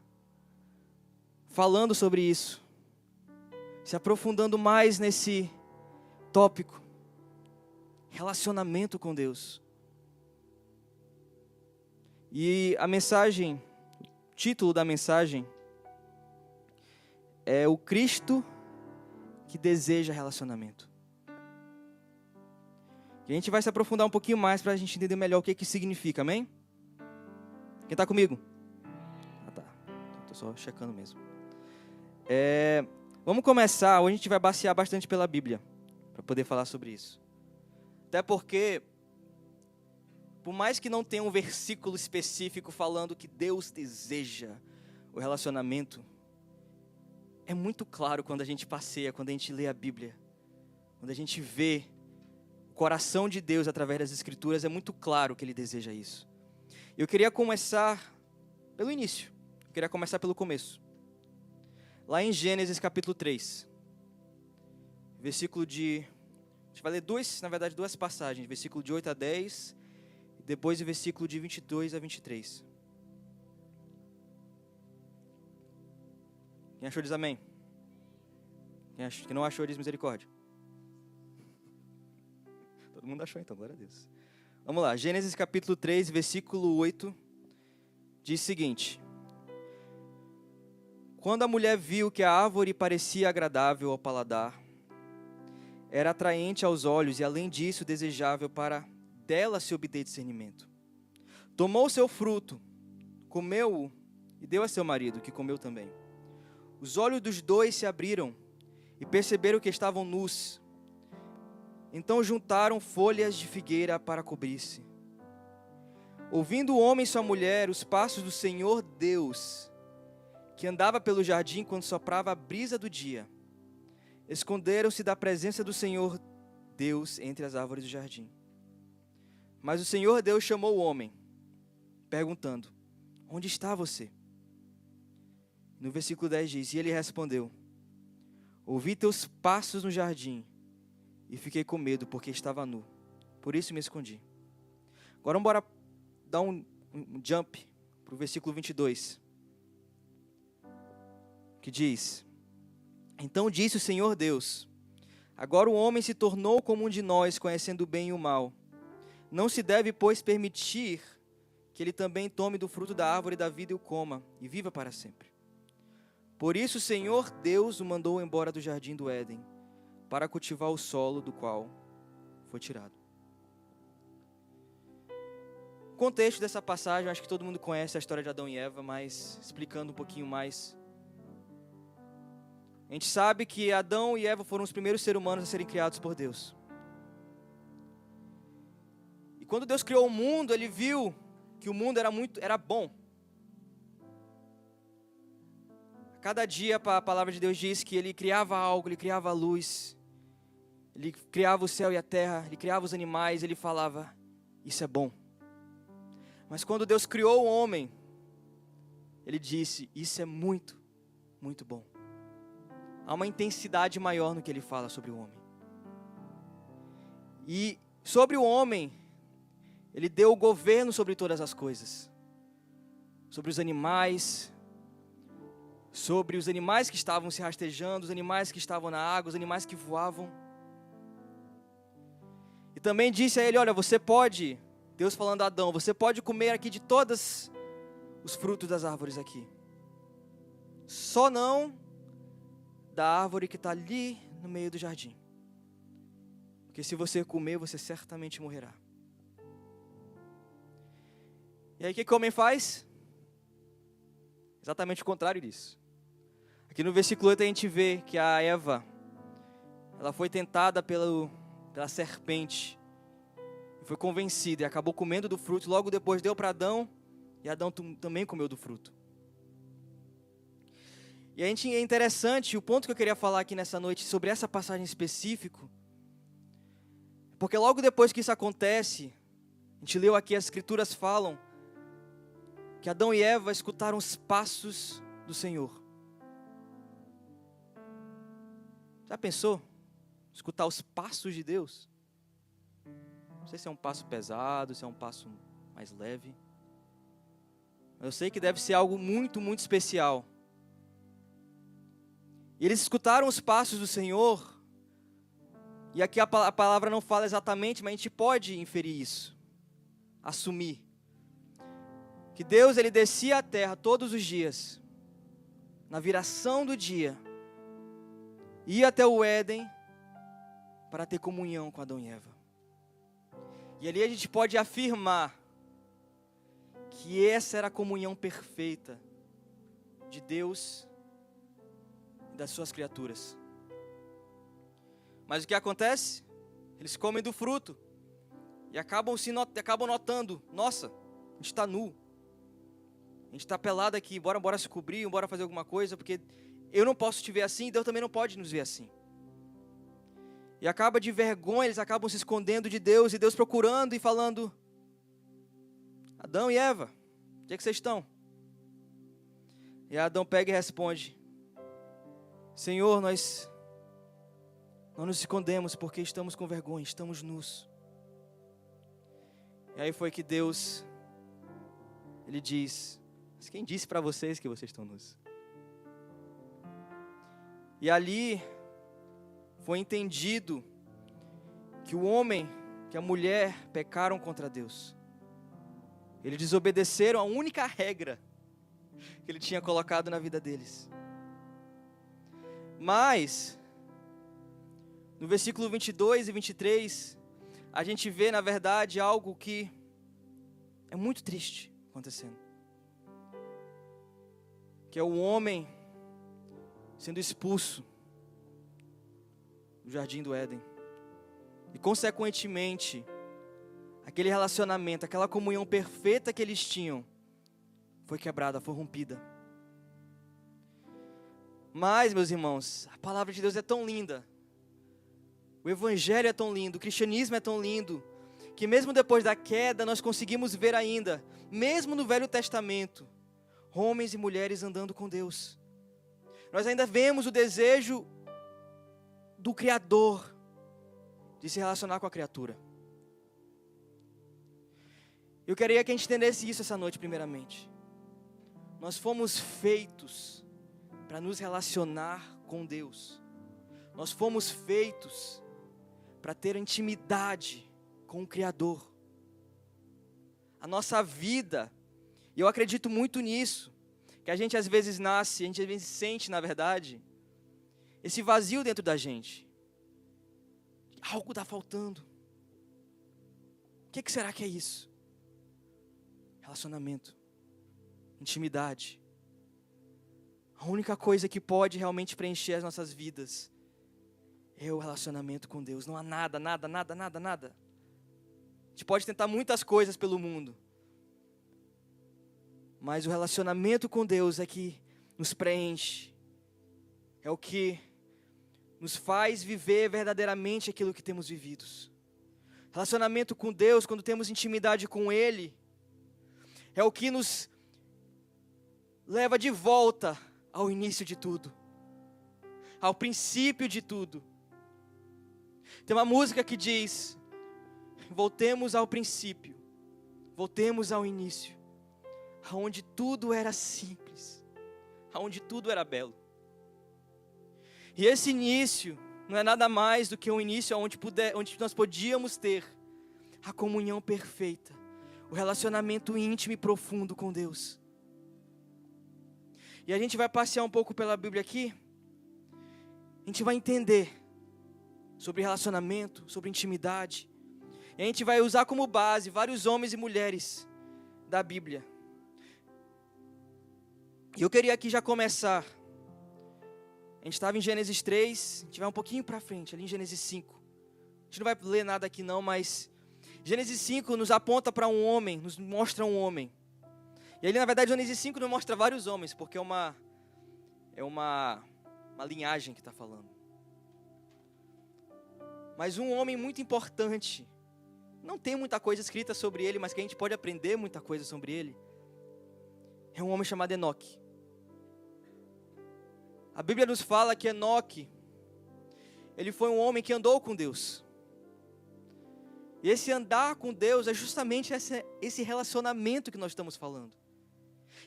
falando sobre isso, se aprofundando mais nesse tópico, relacionamento com Deus. E a mensagem, o título da mensagem é o Cristo que deseja relacionamento. E a gente vai se aprofundar um pouquinho mais para a gente entender melhor o que significa, amém? Quem está comigo? Ah, tá. Estou só checando mesmo. Vamos começar. Hoje a gente vai basear bastante pela Bíblia, para poder falar sobre isso. Até porque, por mais que não tenha um versículo específico falando que Deus deseja o relacionamento, é muito claro quando a gente passeia, quando a gente lê a Bíblia, quando a gente vê o coração de Deus através das Escrituras, é muito claro que Ele deseja isso. Eu queria começar pelo início. Eu queria começar pelo começo. Lá em Gênesis capítulo 3. Versículo de... A gente vai ler duas passagens. Versículo de 8 a 10. E depois o versículo de 22 a 23. Quem achou diz amém. Quem não achou diz misericórdia. Todo mundo achou então, glória a Deus. Vamos lá, Gênesis capítulo 3, versículo 8. Diz o seguinte: quando a mulher viu que a árvore parecia agradável ao paladar, era atraente aos olhos e, além disso, desejável para dela se obter discernimento, tomou o seu fruto, comeu-o e deu a seu marido, que comeu também. Os olhos dos dois se abriram e perceberam que estavam nus. Então juntaram folhas de figueira para cobrir-se. Ouvindo o homem e sua mulher os passos do Senhor Deus, que andava pelo jardim quando soprava a brisa do dia, esconderam-se da presença do Senhor Deus entre as árvores do jardim. Mas o Senhor Deus chamou o homem, perguntando: onde está você? No versículo 10 diz: e ele respondeu: ouvi teus passos no jardim e fiquei com medo porque estava nu, por isso me escondi. Agora vamos dar um jump para o versículo 22, que diz: então disse o Senhor Deus: agora o homem se tornou como um de nós, conhecendo o bem e o mal. Não se deve, pois, permitir que ele também tome do fruto da árvore da vida e o coma, e viva para sempre. Por isso o Senhor Deus o mandou embora do jardim do Éden, para cultivar o solo do qual foi tirado. O contexto dessa passagem, acho que todo mundo conhece a história de Adão e Eva, mas explicando um pouquinho mais. A gente sabe que Adão e Eva foram os primeiros seres humanos a serem criados por Deus. E quando Deus criou o mundo, Ele viu que o mundo era bom. Cada dia a palavra de Deus diz que Ele criava algo, Ele criava a luz, Ele criava o céu e a terra, Ele criava os animais, Ele falava: isso é bom. Mas quando Deus criou o homem, Ele disse: isso é muito, muito bom. Há uma intensidade maior no que Ele fala sobre o homem. E sobre o homem, Ele deu o governo sobre todas as coisas. Sobre os animais, sobre os animais que estavam se rastejando, os animais que estavam na água, os animais que voavam. E também disse a ele: olha, você pode, Deus falando a Adão, você pode comer aqui de todos os frutos das árvores aqui. Só não da árvore que está ali no meio do jardim. Porque se você comer, você certamente morrerá. E aí o que o homem faz? Exatamente o contrário disso. Aqui no versículo 8 a gente vê que a Eva, ela foi tentada pela serpente, e foi convencida e acabou comendo do fruto. Logo depois deu para Adão, e Adão também comeu do fruto. E é interessante, o ponto que eu queria falar aqui nessa noite sobre essa passagem específica, porque logo depois que isso acontece, a gente leu aqui, as escrituras falam que Adão e Eva escutaram os passos do Senhor. Já pensou? Escutar os passos de Deus? Não sei se é um passo pesado, se é um passo mais leve. Mas eu sei que deve ser algo muito, muito especial. E eles escutaram os passos do Senhor. E aqui a palavra não fala exatamente, mas a gente pode inferir isso. Assumir. Que Deus, Ele descia à terra todos os dias. Na viração do dia. Ia até o Éden para ter comunhão com Adão e Eva. E ali a gente pode afirmar que essa era a comunhão perfeita de Deus e das suas criaturas. Mas o que acontece? Eles comem do fruto e acabam notando: nossa, a gente está nu, a gente está pelado aqui, bora se cobrir, bora fazer alguma coisa, porque eu não posso te ver assim, Deus também não pode nos ver assim. E acaba de vergonha, eles acabam se escondendo de Deus, e Deus procurando e falando: Adão e Eva, onde é que vocês estão? E Adão pega e responde: Senhor, nós não nos escondemos porque estamos com vergonha, estamos nus. E aí foi que Deus, Ele diz: mas quem disse para vocês que vocês estão nus? E ali foi entendido que o homem, que a mulher pecaram contra Deus. Eles desobedeceram a única regra que Ele tinha colocado na vida deles. Mas, no versículo 22 e 23, a gente vê, na verdade, algo que é muito triste acontecendo. Que é o homem sendo expulso do jardim do Éden. E, consequentemente, aquele relacionamento, aquela comunhão perfeita que eles tinham, foi quebrada, foi rompida. Mas, meus irmãos, a palavra de Deus é tão linda, o evangelho é tão lindo, o cristianismo é tão lindo, que mesmo depois da queda, nós conseguimos ver ainda, mesmo no Velho Testamento, homens e mulheres andando com Deus. Nós ainda vemos o desejo do Criador de se relacionar com a criatura. Eu queria que a gente entendesse isso essa noite, primeiramente. Nós fomos feitos para nos relacionar com Deus. Nós fomos feitos para ter intimidade com o Criador. A nossa vida, e eu acredito muito nisso, que a gente às vezes nasce, a gente às vezes sente, na verdade, esse vazio dentro da gente. Algo está faltando. O que será que é isso? Relacionamento, intimidade. A única coisa que pode realmente preencher as nossas vidas é o relacionamento com Deus. Não há nada. A gente pode tentar muitas coisas pelo mundo, mas o relacionamento com Deus é que nos preenche, é o que nos faz viver verdadeiramente aquilo que temos vivido. Relacionamento com Deus, quando temos intimidade com Ele, é o que nos leva de volta ao início de tudo, ao princípio de tudo. Tem uma música que diz: voltemos ao princípio, voltemos ao início, aonde tudo era simples, aonde tudo era belo. E esse início não é nada mais do que um início onde nós podíamos ter a comunhão perfeita, o relacionamento íntimo e profundo com Deus. E a gente vai passear um pouco pela Bíblia aqui. A gente vai entender sobre relacionamento, sobre intimidade. E a gente vai usar como base vários homens e mulheres da Bíblia. E eu queria aqui já começar. A gente estava em Gênesis 3, a gente vai um pouquinho para frente, ali em Gênesis 5. A gente não vai ler nada aqui não, mas Gênesis 5 nos aponta para um homem, nos mostra um homem. E ali, na verdade, Gênesis 5 nos mostra vários homens, porque é uma linhagem que está falando. Mas um homem muito importante, não tem muita coisa escrita sobre ele, mas que a gente pode aprender muita coisa sobre ele, é um homem chamado Enoque. A Bíblia nos fala que Enoque, ele foi um homem que andou com Deus. E esse andar com Deus é justamente esse relacionamento que nós estamos falando.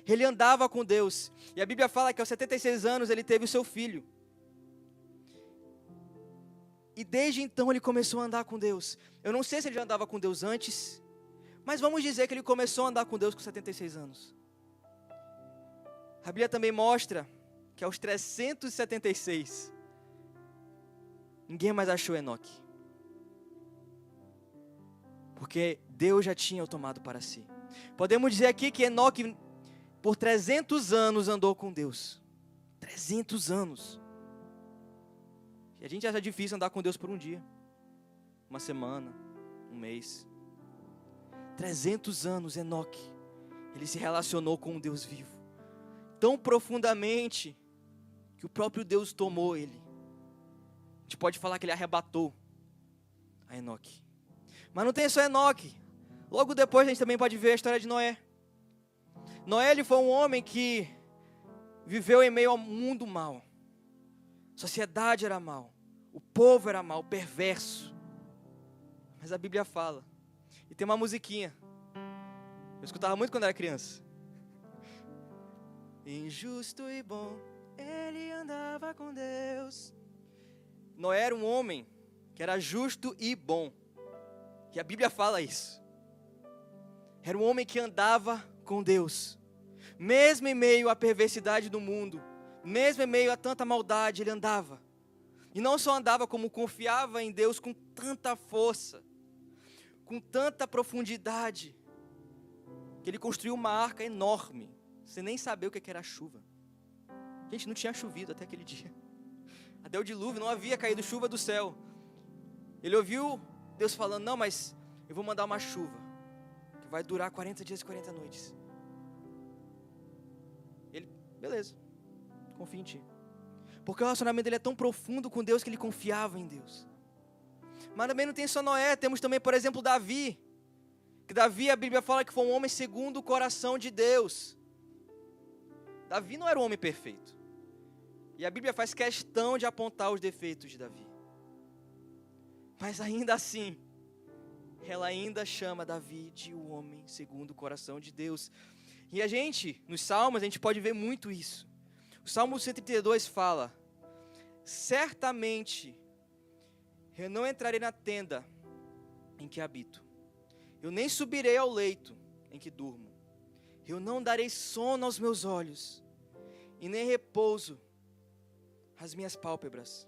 Ele andava com Deus. E a Bíblia fala que aos 76 anos ele teve o seu filho. E desde então ele começou a andar com Deus. Eu não sei se ele já andava com Deus antes, mas vamos dizer que ele começou a andar com Deus com 76 anos. A Bíblia também mostra que aos 376, ninguém mais achou Enoque. Porque Deus já tinha o tomado para si. Podemos dizer aqui que Enoque, por 300 anos, andou com Deus. 300 anos. E a gente acha difícil andar com Deus por um dia, uma semana, um mês. 300 anos, Enoque, ele se relacionou com um Deus vivo. Tão profundamente, que o próprio Deus tomou ele. A gente pode falar que ele arrebatou a Enoque. Mas não tem só Enoque. Logo depois a gente também pode ver a história de Noé. Noé, ele foi um homem que viveu em meio ao mundo mau. A sociedade era mal, o povo era mal, perverso. Mas a Bíblia fala, e tem uma musiquinha, eu escutava muito quando era criança. Injusto e bom, ele andava com Deus. Noé era um homem que era justo e bom, e a Bíblia fala isso. Era um homem que andava com Deus, mesmo em meio à perversidade do mundo, mesmo em meio a tanta maldade, ele andava. E não só andava, como confiava em Deus com tanta força, com tanta profundidade, que ele construiu uma arca enorme, sem nem saber o que era chuva. Gente, não tinha chovido até aquele dia. Até o dilúvio, não havia caído chuva do céu. Ele ouviu Deus falando, não, mas eu vou mandar uma chuva, que vai durar 40 dias e 40 noites. Ele, beleza, confia em ti. Porque o relacionamento dele é tão profundo com Deus que ele confiava em Deus. Mas também não tem só Noé, temos também, por exemplo, Davi. Que Davi, a Bíblia fala que foi um homem segundo o coração de Deus. Davi não era um homem perfeito. E a Bíblia faz questão de apontar os defeitos de Davi. Mas ainda assim, ela ainda chama Davi de um homem segundo o coração de Deus. E a gente, nos Salmos, a gente pode ver muito isso. O Salmo 132 fala, certamente eu não entrarei na tenda em que habito, eu nem subirei ao leito em que durmo, eu não darei sono aos meus olhos, e nem repouso às minhas pálpebras,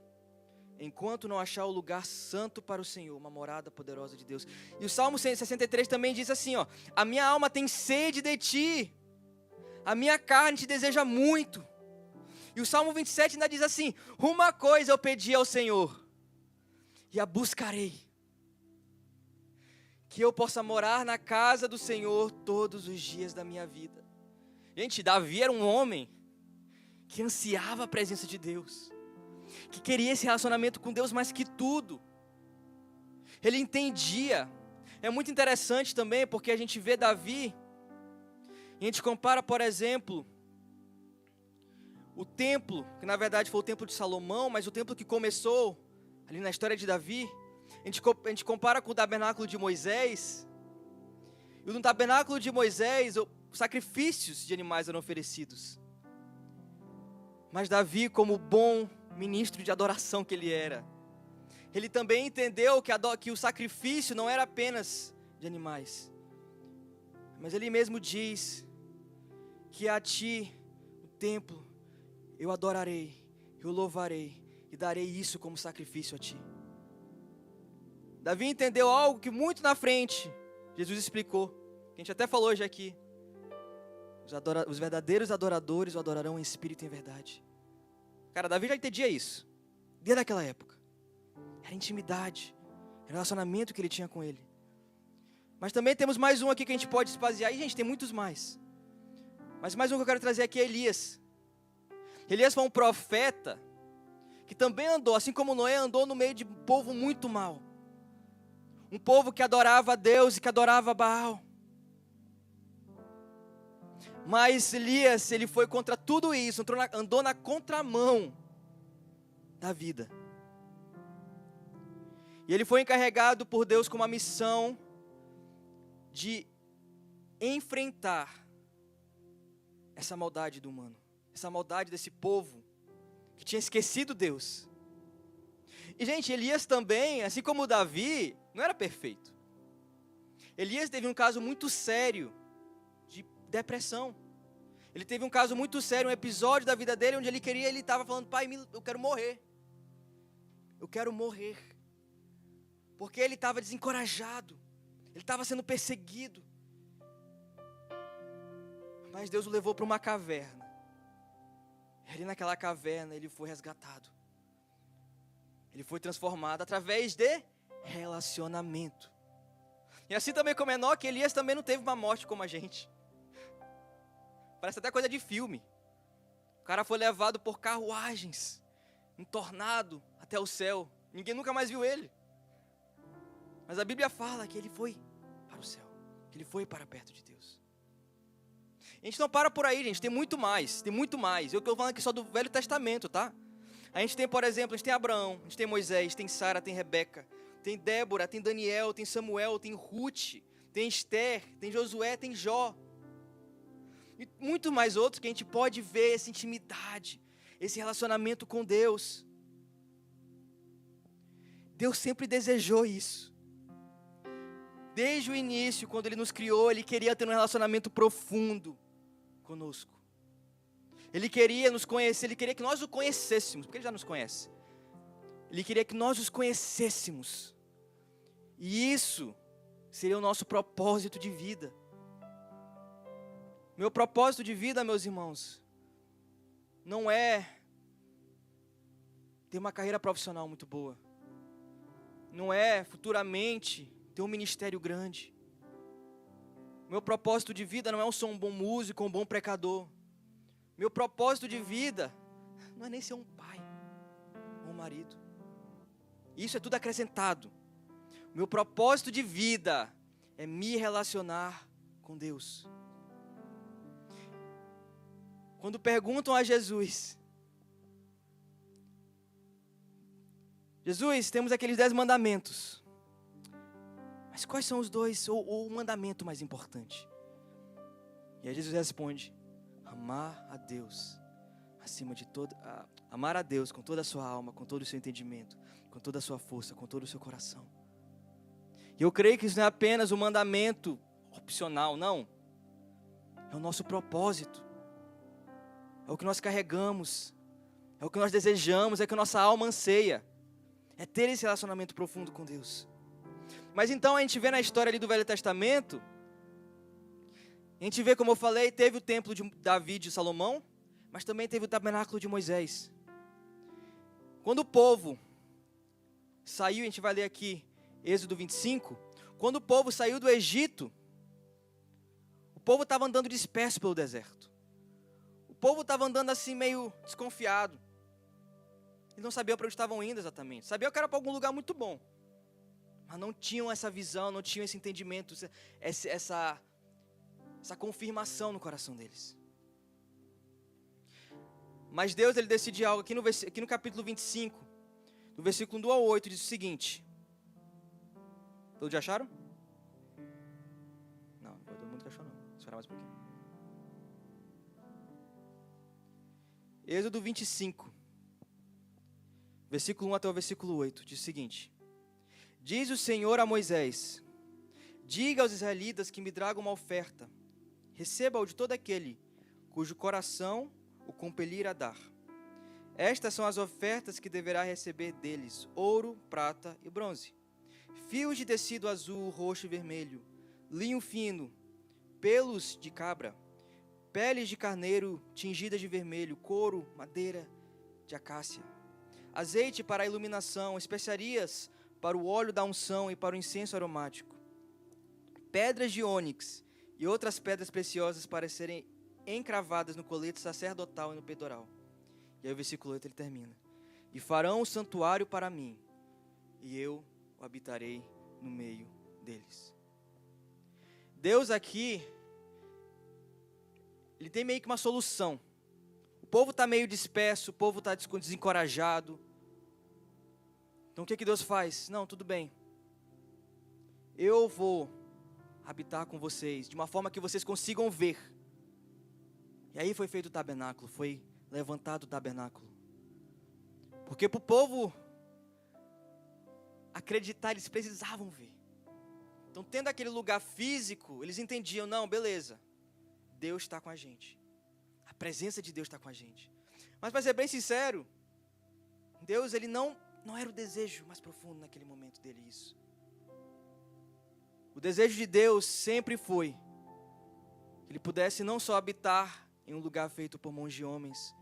enquanto não achar o lugar santo para o Senhor, uma morada poderosa de Deus. E o Salmo 163 também diz assim, ó, a minha alma tem sede de ti, a minha carne te deseja muito. E o Salmo 27 ainda diz assim, uma coisa eu pedi ao Senhor, e a buscarei, que eu possa morar na casa do Senhor todos os dias da minha vida. Gente, Davi era um homem que ansiava a presença de Deus, que queria esse relacionamento com Deus mais que tudo. Ele entendia. É muito interessante também, porque a gente vê Davi, e a gente compara, por exemplo, o templo, que na verdade foi o templo de Salomão, mas o templo que começou ali na história de Davi, a gente compara com o tabernáculo de Moisés, e no tabernáculo de Moisés, sacrifícios de animais eram oferecidos. Mas Davi, como bom ministro de adoração que ele era, ele também entendeu que o sacrifício não era apenas de animais, mas ele mesmo diz que a ti, o templo, eu adorarei, eu louvarei e darei isso como sacrifício a ti. Davi entendeu algo que muito na frente Jesus explicou, que a gente até falou hoje aqui. Os verdadeiros adoradores o adorarão em espírito e em verdade. Cara, Davi já entendia isso, desde aquela época. Era intimidade, era relacionamento que ele tinha com ele. Mas também temos mais um aqui que a gente pode espaziar, e gente, tem muitos mais. Mas mais um que eu quero trazer aqui é Elias. Elias foi um profeta que também andou, assim como Noé andou no meio de um povo muito mau. Um povo que adorava a Deus e que adorava Baal. Mas Elias, ele foi contra tudo isso, andou na contramão da vida. E ele foi encarregado por Deus com uma missão de enfrentar essa maldade do humano. Essa maldade desse povo que tinha esquecido Deus. E gente, Elias também, assim como Davi, não era perfeito. Elias teve um caso muito sério de depressão. Ele teve um caso muito sério, um episódio da vida dele onde ele estava falando, pai, eu quero morrer. Eu quero morrer. Porque ele estava desencorajado. Ele estava sendo perseguido. Mas Deus o levou para uma caverna. E ali naquela caverna ele foi resgatado. Ele foi transformado através de relacionamento. E assim também como Enoque, Elias também não teve uma morte como a gente. Parece até coisa de filme. O cara foi levado por carruagens, entornado até o céu. Ninguém nunca mais viu ele. Mas a Bíblia fala que ele foi para o céu. foi para perto de Deus. A gente não para por aí, gente, tem muito mais, tem muito mais. Eu estou falando aqui só do Velho Testamento, tá? A gente tem, por exemplo, a gente tem Abraão, a gente tem Moisés, tem Sara, tem Rebeca, tem Débora, tem Daniel, tem Samuel, tem Ruth, tem Esther, tem Josué, tem Jó. E muito mais outros que a gente pode ver essa intimidade, esse relacionamento com Deus. Deus sempre desejou isso. Desde o início, quando Ele nos criou, Ele queria ter um relacionamento profundo conosco. Ele queria nos conhecer, Ele queria que nós o conhecêssemos, porque Ele já nos conhece. Ele queria que nós os conhecêssemos. E isso seria o nosso propósito de vida. Meu propósito de vida, meus irmãos, não é ter uma carreira profissional muito boa. Não é futuramente ter um ministério grande. Meu propósito de vida não é ser um bom músico, um bom pregador. Meu propósito de vida não é nem ser um pai ou um marido. Isso é tudo acrescentado. Meu propósito de vida é me relacionar com Deus. Quando perguntam a Jesus, Jesus, temos aqueles 10 mandamentos. Mas quais são os 2 ou o mandamento mais importante? E aí Jesus responde: amar a Deus acima de todo, amar a Deus com toda a sua alma, com todo o seu entendimento, com toda a sua força, com todo o seu coração. E eu creio que isso não é apenas um mandamento opcional, não. É o nosso propósito. É o que nós carregamos. É o que nós desejamos, é o que a nossa alma anseia. É ter esse relacionamento profundo com Deus. Mas então a gente vê na história ali do Velho Testamento, a gente vê, como eu falei, teve o templo de Davi e de Salomão, mas também teve o tabernáculo de Moisés. Quando o povo saiu, a gente vai ler aqui Êxodo 25, quando o povo saiu do Egito, o povo estava andando disperso pelo deserto. O povo estava andando assim meio desconfiado. Eles não sabiam para onde estavam indo exatamente. Sabiam que era para algum lugar muito bom. Mas não tinham essa visão, não tinham esse entendimento, essa confirmação no coração deles. Mas Deus, Ele decide algo aqui no capítulo 25, do versículo 1 ao 8, diz o seguinte. Todos já acharam? Não, não foi todo mundo que achou não. Vou esperar mais um pouquinho. Êxodo 25, versículo 1 até o versículo 8, diz o seguinte. Diz o Senhor a Moisés: diga aos israelitas que me tragam uma oferta. Receba-o de todo aquele cujo coração o compelir a dar. Estas são as ofertas que deverá receber deles: ouro, prata e bronze, fios de tecido azul, roxo e vermelho, linho fino, pelos de cabra, peles de carneiro tingidas de vermelho, couro, madeira de acácia, azeite para a iluminação, especiarias para o óleo da unção e para o incenso aromático, pedras de ônix e outras pedras preciosas para serem encravadas no colete sacerdotal e no peitoral. E aí o versículo 8 ele termina. E farão um santuário para mim, e eu o habitarei no meio deles. Deus aqui, Ele tem meio que uma solução. O povo está meio disperso, o povo está desencorajado. Então o que Deus faz? Não, tudo bem. Eu vou habitar com vocês de uma forma que vocês consigam ver. E aí foi feito o tabernáculo, foi levantado o tabernáculo. Porque para o povo acreditar, eles precisavam ver. Então, tendo aquele lugar físico, eles entendiam, não, beleza, Deus está com a gente. A presença de Deus está com a gente. Mas para ser bem sincero, Deus, Ele não era o desejo mais profundo naquele momento dele isso. O desejo de Deus sempre foi que Ele pudesse não só habitar em um lugar feito por mãos de homens,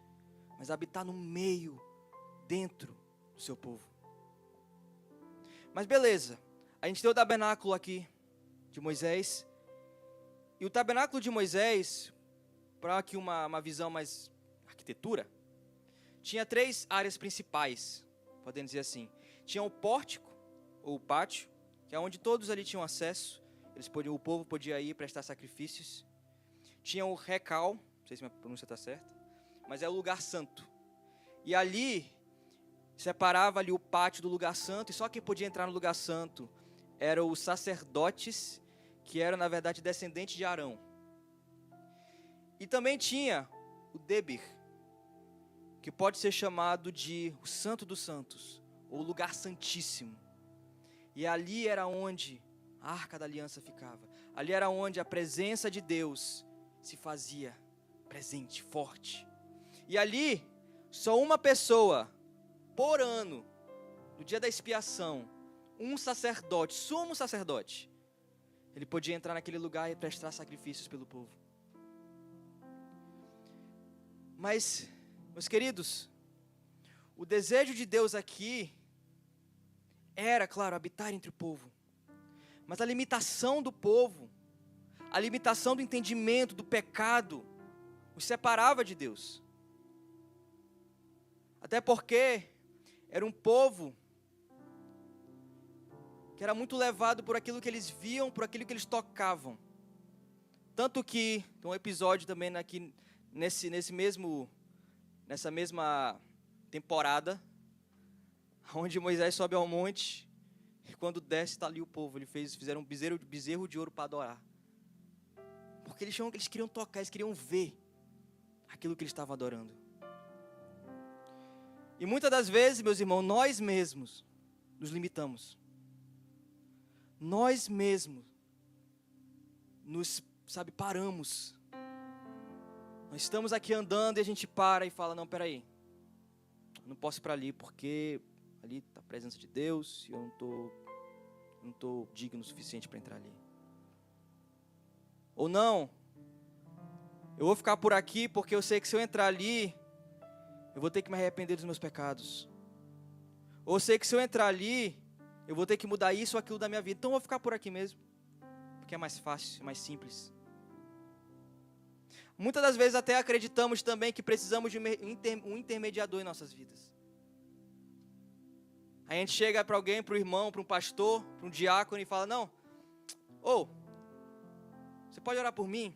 mas habitar no meio, dentro do seu povo. Mas beleza, a gente tem o tabernáculo aqui de Moisés. E o tabernáculo de Moisés, para aqui uma visão mais arquitetura, tinha 3 áreas principais, podemos dizer assim. Tinha o pórtico, ou o pátio, que é onde todos ali tinham acesso, o povo podia ir prestar sacrifícios. Tinha o Recal, não sei se minha pronúncia está certa, mas é o lugar santo. E ali, separava ali o pátio do lugar santo, e só quem podia entrar no lugar santo eram os sacerdotes, que eram, na verdade, descendentes de Arão. E também tinha o Debir, que pode ser chamado de o Santo dos Santos, ou lugar santíssimo. E ali era onde a Arca da Aliança ficava. Ali era onde a presença de Deus se fazia presente, forte. E ali, só uma pessoa por ano, no dia da expiação, um sacerdote, sumo sacerdote, ele podia entrar naquele lugar e prestar sacrifícios pelo povo. Mas, meus queridos, o desejo de Deus aqui era, claro, habitar entre o povo. Mas a limitação do povo, a limitação do entendimento do pecado, os separava de Deus. Até porque era um povo que era muito levado por aquilo que eles viam, por aquilo que eles tocavam. Tanto que tem um episódio também aqui nessa mesma temporada, onde Moisés sobe ao monte e quando desce está ali o povo. Fizeram um bezerro de ouro para adorar. Porque eles queriam tocar, eles queriam ver aquilo que eles estavam adorando. E muitas das vezes, meus irmãos, nós mesmos nos limitamos. Nós mesmos paramos. Nós estamos aqui andando e a gente para e fala, não, peraí, eu não posso ir para ali porque ali está a presença de Deus e eu não estou digno o suficiente para entrar ali. Ou não, eu vou ficar por aqui porque eu sei que se eu entrar ali, eu vou ter que me arrepender dos meus pecados. Ou eu sei que se eu entrar ali, eu vou ter que mudar isso ou aquilo da minha vida. Então eu vou ficar por aqui mesmo, porque é mais fácil, é mais simples. Muitas das vezes até acreditamos também que precisamos de um intermediador em nossas vidas. A gente chega para alguém, para o irmão, para um pastor, para um diácono e fala, não, você pode orar por mim?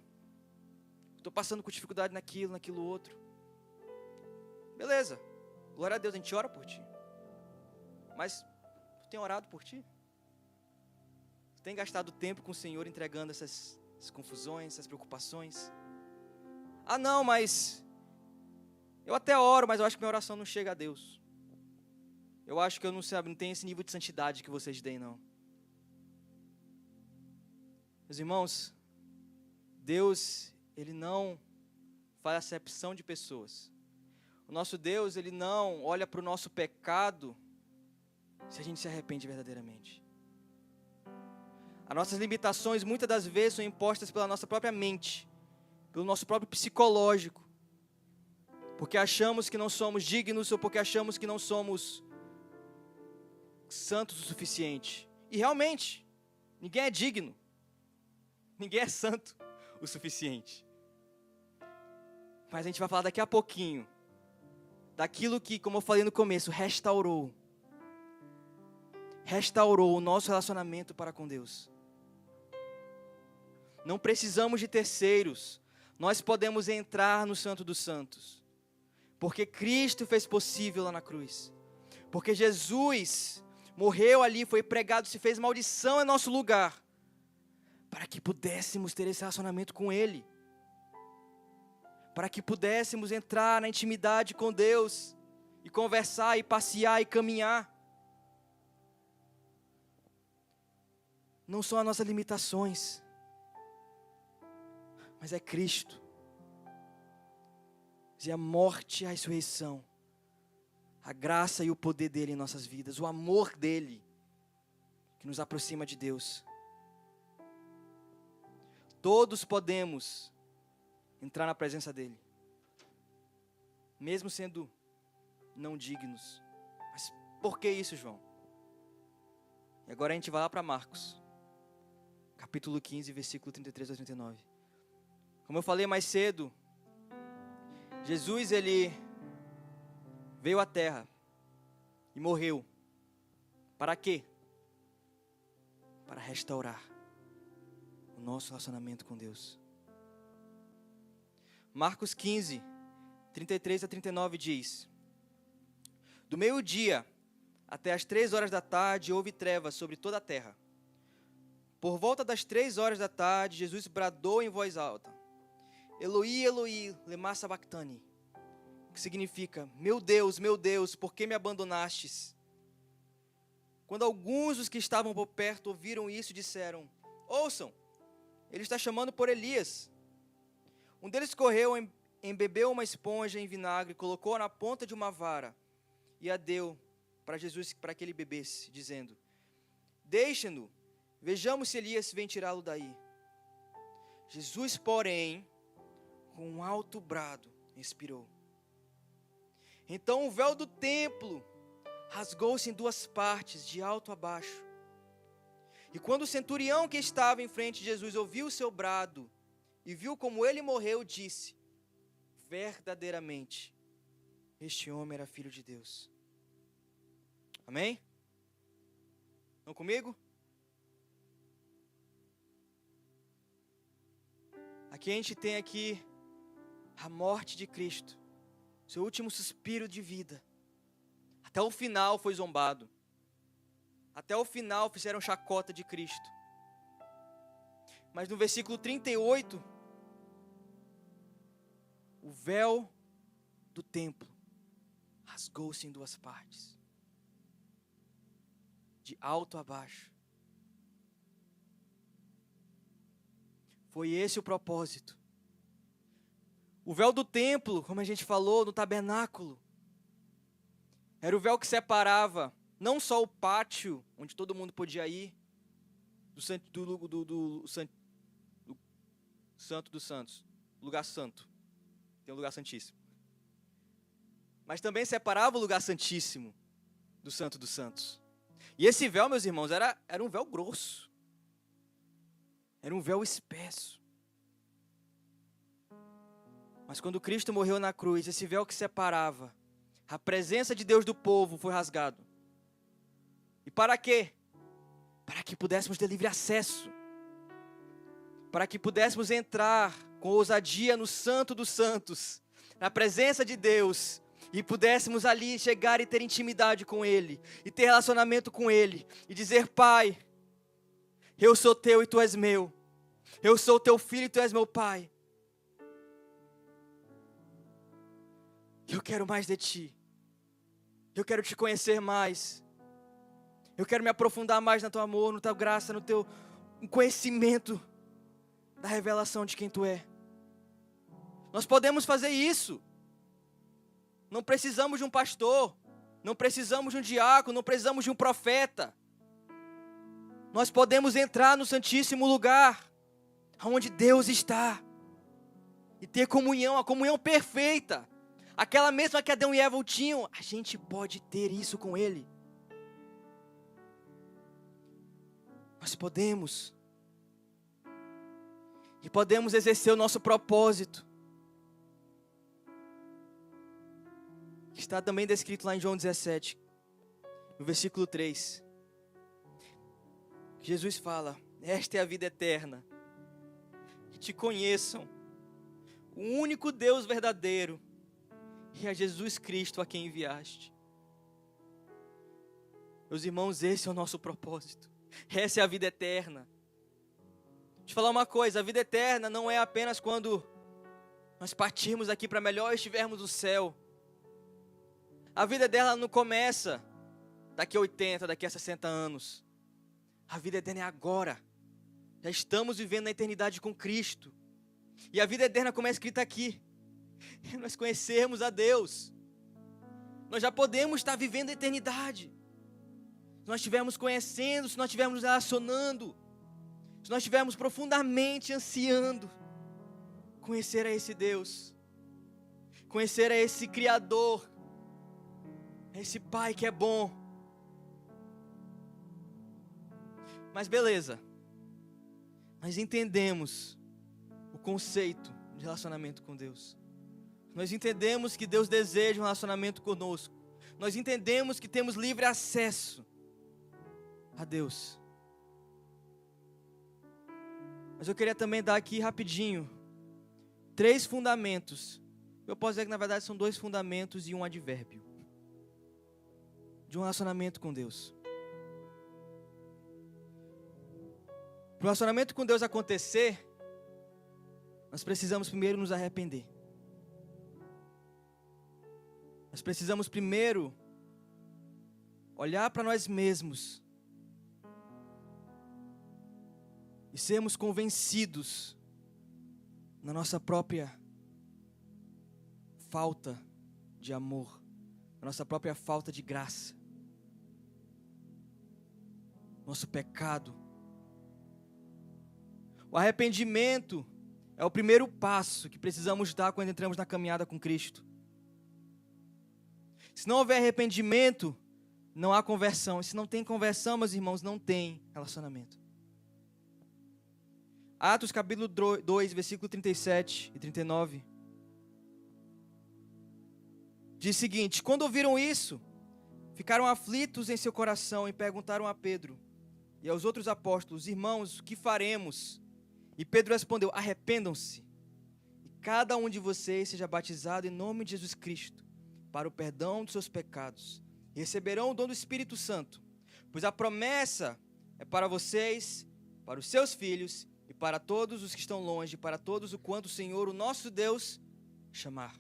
Estou passando com dificuldade naquilo outro. Beleza, glória a Deus, a gente ora por ti. Mas tu tem orado por ti? Tu tem gastado tempo com o Senhor entregando essas confusões, essas preocupações? Ah não, mas eu até oro, mas eu acho que minha oração não chega a Deus. Eu acho que eu não tenho esse nível de santidade que vocês têm, não. Meus irmãos, Deus, Ele não faz acepção de pessoas. O nosso Deus, Ele não olha para o nosso pecado se a gente se arrepende verdadeiramente. As nossas limitações muitas das vezes são impostas pela nossa própria mente, pelo nosso próprio psicológico, porque achamos que não somos dignos ou porque achamos que não somos santos o suficiente. E realmente, ninguém é digno, ninguém é santo o suficiente. Mas a gente vai falar daqui a pouquinho daquilo que, como eu falei no começo, restaurou o nosso relacionamento para com Deus. Não precisamos de terceiros. Nós podemos entrar no Santo dos Santos. Porque Cristo fez possível lá na cruz. Porque Jesus morreu ali, foi pregado, se fez maldição em nosso lugar. Para que pudéssemos ter esse relacionamento com Ele. Para que pudéssemos entrar na intimidade com Deus. E conversar, e passear, e caminhar. Não são as nossas limitações, mas é Cristo. E a morte e a ressurreição, a graça e o poder dEle em nossas vidas, o amor dEle, que nos aproxima de Deus. Todos podemos entrar na presença dEle, mesmo sendo não dignos. Mas por que isso, João? E agora a gente vai lá para Marcos. Capítulo 15, versículo 33 a 39. Como eu falei mais cedo, Jesus, Ele veio à terra e morreu. Para quê? Para restaurar. o nosso relacionamento com Deus. Marcos 15, 33 a 39 diz: do meio-dia até as 3 horas da tarde houve trevas sobre toda a terra. Por volta das 3 horas da tarde, Jesus bradou em voz alta: Eloi, Eloi, lema sabachthani, que significa: meu Deus, por que me abandonastes? Quando alguns dos que estavam por perto ouviram isso, disseram: ouçam, ele está chamando por Elias. Um deles correu, embebeu uma esponja em vinagre, colocou na ponta de uma vara e a deu para Jesus para que ele bebesse, dizendo: deixem-no, vejamos se Elias vem tirá-lo daí. Jesus, porém, com um alto brado, expirou. Então o véu do templo rasgou-se em 2 partes, de alto a baixo. E quando o centurião que estava em frente de Jesus ouviu o seu brado e viu como ele morreu, disse: verdadeiramente, este homem era filho de Deus. Amém? Estão comigo? Aqui a gente tem aqui a morte de Cristo, seu último suspiro de vida. Até o final foi zombado. Até o final fizeram chacota de Cristo. Mas no versículo 38, o véu do templo rasgou-se em 2 partes, de alto a baixo. Foi esse o propósito. O véu do templo, como a gente falou, no tabernáculo, era o véu que separava não só o pátio, onde todo mundo podia ir, do Santo dos Santos, lugar santo. Tem um lugar santíssimo. Mas também separava o lugar santíssimo do Santo dos Santos. E esse véu, meus irmãos, era um véu grosso. Era um véu espesso. Mas quando Cristo morreu na cruz, esse véu que separava a presença de Deus do povo foi rasgado. E para quê? Para que pudéssemos ter livre acesso. Para que pudéssemos entrar com ousadia no Santo dos Santos, na presença de Deus, e pudéssemos ali chegar e ter intimidade com Ele, e ter relacionamento com Ele, e dizer: Pai, eu sou teu e tu és meu. Eu sou teu filho e tu és meu pai. Eu quero mais de ti. Eu quero te conhecer mais. Eu quero me aprofundar mais no teu amor, no teu graça, no teu conhecimento da revelação de quem tu é. Nós podemos fazer isso. Não precisamos de um pastor, não precisamos de um diácono, não precisamos de um profeta. Nós podemos entrar no Santíssimo Lugar, onde Deus está, e ter comunhão, a comunhão perfeita, aquela mesma que Adão e Eva tinham. A gente pode ter isso com Ele. Nós podemos. E podemos exercer o nosso propósito, que está também descrito lá em João 17, no versículo 3. Jesus fala: esta é a vida eterna, que te conheçam, o único Deus verdadeiro, e a Jesus Cristo a quem enviaste. Meus irmãos, esse é o nosso propósito. Essa é a vida eterna. Deixa eu falar uma coisa: a vida eterna não é apenas quando nós partirmos daqui para melhor estivermos no céu. A vida dela não começa daqui a 80, daqui a 60 anos. A vida eterna é agora. Já estamos vivendo na eternidade com Cristo. E a vida eterna, como é escrita aqui, é nós conhecermos a Deus. Nós já podemos estar vivendo a eternidade. Se nós estivermos conhecendo, se nós estivermos nos relacionando, se nós estivermos profundamente ansiando conhecer a esse Deus, conhecer a esse Criador, a esse Pai que é bom. Mas beleza, nós entendemos o conceito de relacionamento com Deus. Nós entendemos que Deus deseja um relacionamento conosco. Nós entendemos que temos livre acesso a Deus. Mas eu queria também dar aqui rapidinho 3 fundamentos. Eu posso dizer que na verdade são 2 fundamentos e um advérbio de um relacionamento com Deus. Para o relacionamento com Deus acontecer, nós precisamos primeiro nos arrepender. Nós precisamos primeiro olhar para nós mesmos e sermos convencidos na nossa própria falta de amor, na nossa própria falta de graça, nosso pecado. O arrependimento é o primeiro passo que precisamos dar quando entramos na caminhada com Cristo. Se não houver arrependimento, não há conversão. E se não tem conversão, meus irmãos, não tem relacionamento. Atos capítulo 2, versículo 37 e 39. Diz o seguinte: quando ouviram isso, ficaram aflitos em seu coração e perguntaram a Pedro e aos outros apóstolos: irmãos, o que faremos? E Pedro respondeu: arrependam-se, e cada um de vocês seja batizado em nome de Jesus Cristo, para o perdão dos seus pecados, e receberão o dom do Espírito Santo, pois a promessa é para vocês, para os seus filhos, e para todos os que estão longe, para todos o quanto o Senhor, o nosso Deus, chamar.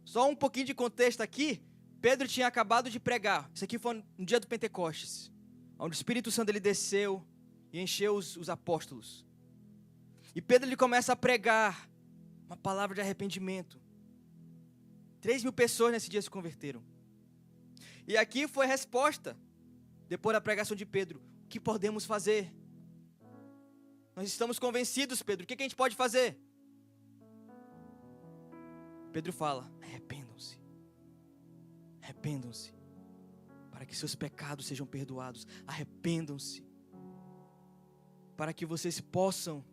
Só um pouquinho de contexto aqui. Pedro tinha acabado de pregar. Isso aqui foi no dia do Pentecostes, onde o Espírito Santo ele desceu e encheu os apóstolos. E Pedro ele começa a pregar uma palavra de arrependimento. 3.000 pessoas nesse dia se converteram. E aqui foi a resposta, depois da pregação de Pedro: o que podemos fazer? Nós estamos convencidos, Pedro, o que a gente pode fazer? Pedro fala: arrependam-se. Arrependam-se, para que seus pecados sejam perdoados. Arrependam-se, para que vocês possam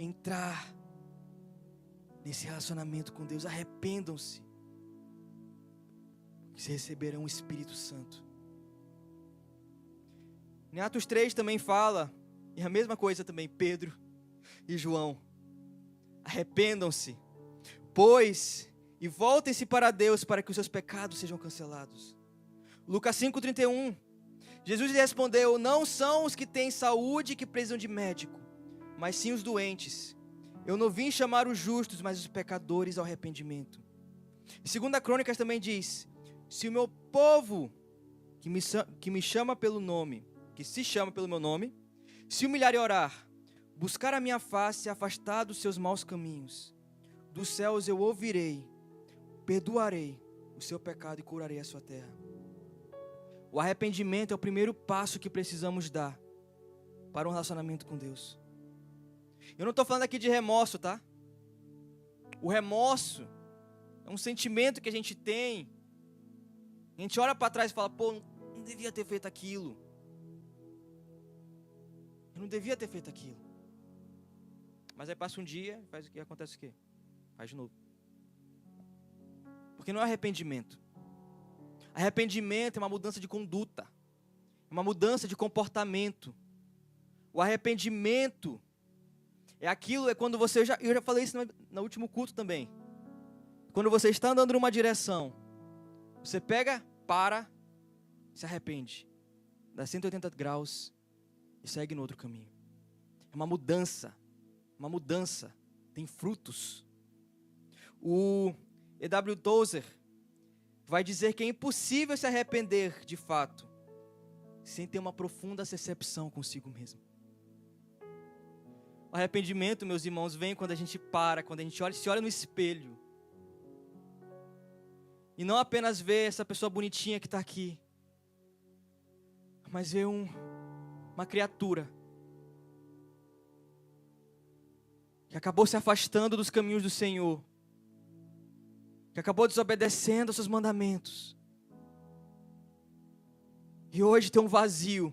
entrar nesse relacionamento com Deus. Arrependam-se, que vocês receberão o Espírito Santo. Em Atos 3 também fala, e a mesma coisa também, Pedro e João: arrependam-se, pois, e voltem-se para Deus, para que os seus pecados sejam cancelados. Lucas 5:31, Jesus lhe respondeu: não são os que têm saúde que precisam de médico, mas sim os doentes. Eu não vim chamar os justos, mas os pecadores ao arrependimento. Em 2 Crônicas também diz: se o meu povo, que me chama pelo nome, que se chama pelo meu nome, se humilhar e orar, buscar a minha face e afastar dos seus maus caminhos, dos céus eu ouvirei, perdoarei o seu pecado e curarei a sua terra. O arrependimento é o primeiro passo que precisamos dar para um relacionamento com Deus. Eu não estou falando aqui de remorso, tá? O remorso é um sentimento que a gente tem. A gente olha para trás e fala: pô, não devia ter feito aquilo. Eu não devia ter feito aquilo. Mas aí passa um dia, faz o que? Acontece o quê? Faz de novo. Porque não é arrependimento. Arrependimento é uma mudança de conduta, é uma mudança de comportamento. O arrependimento é quando você, eu já falei isso no último culto também. Quando você está andando numa direção, você pega, para, se arrepende, dá 180 graus e segue no outro caminho. É uma mudança, tem frutos. O E.W. Tozer vai dizer que é impossível se arrepender de fato sem ter uma profunda decepção consigo mesmo. O arrependimento, meus irmãos, vem quando a gente para, quando a gente se olha no espelho e não apenas vê essa pessoa bonitinha que está aqui, mas vê uma criatura que acabou se afastando dos caminhos do Senhor, que acabou desobedecendo aos seus mandamentos, e hoje tem um vazio,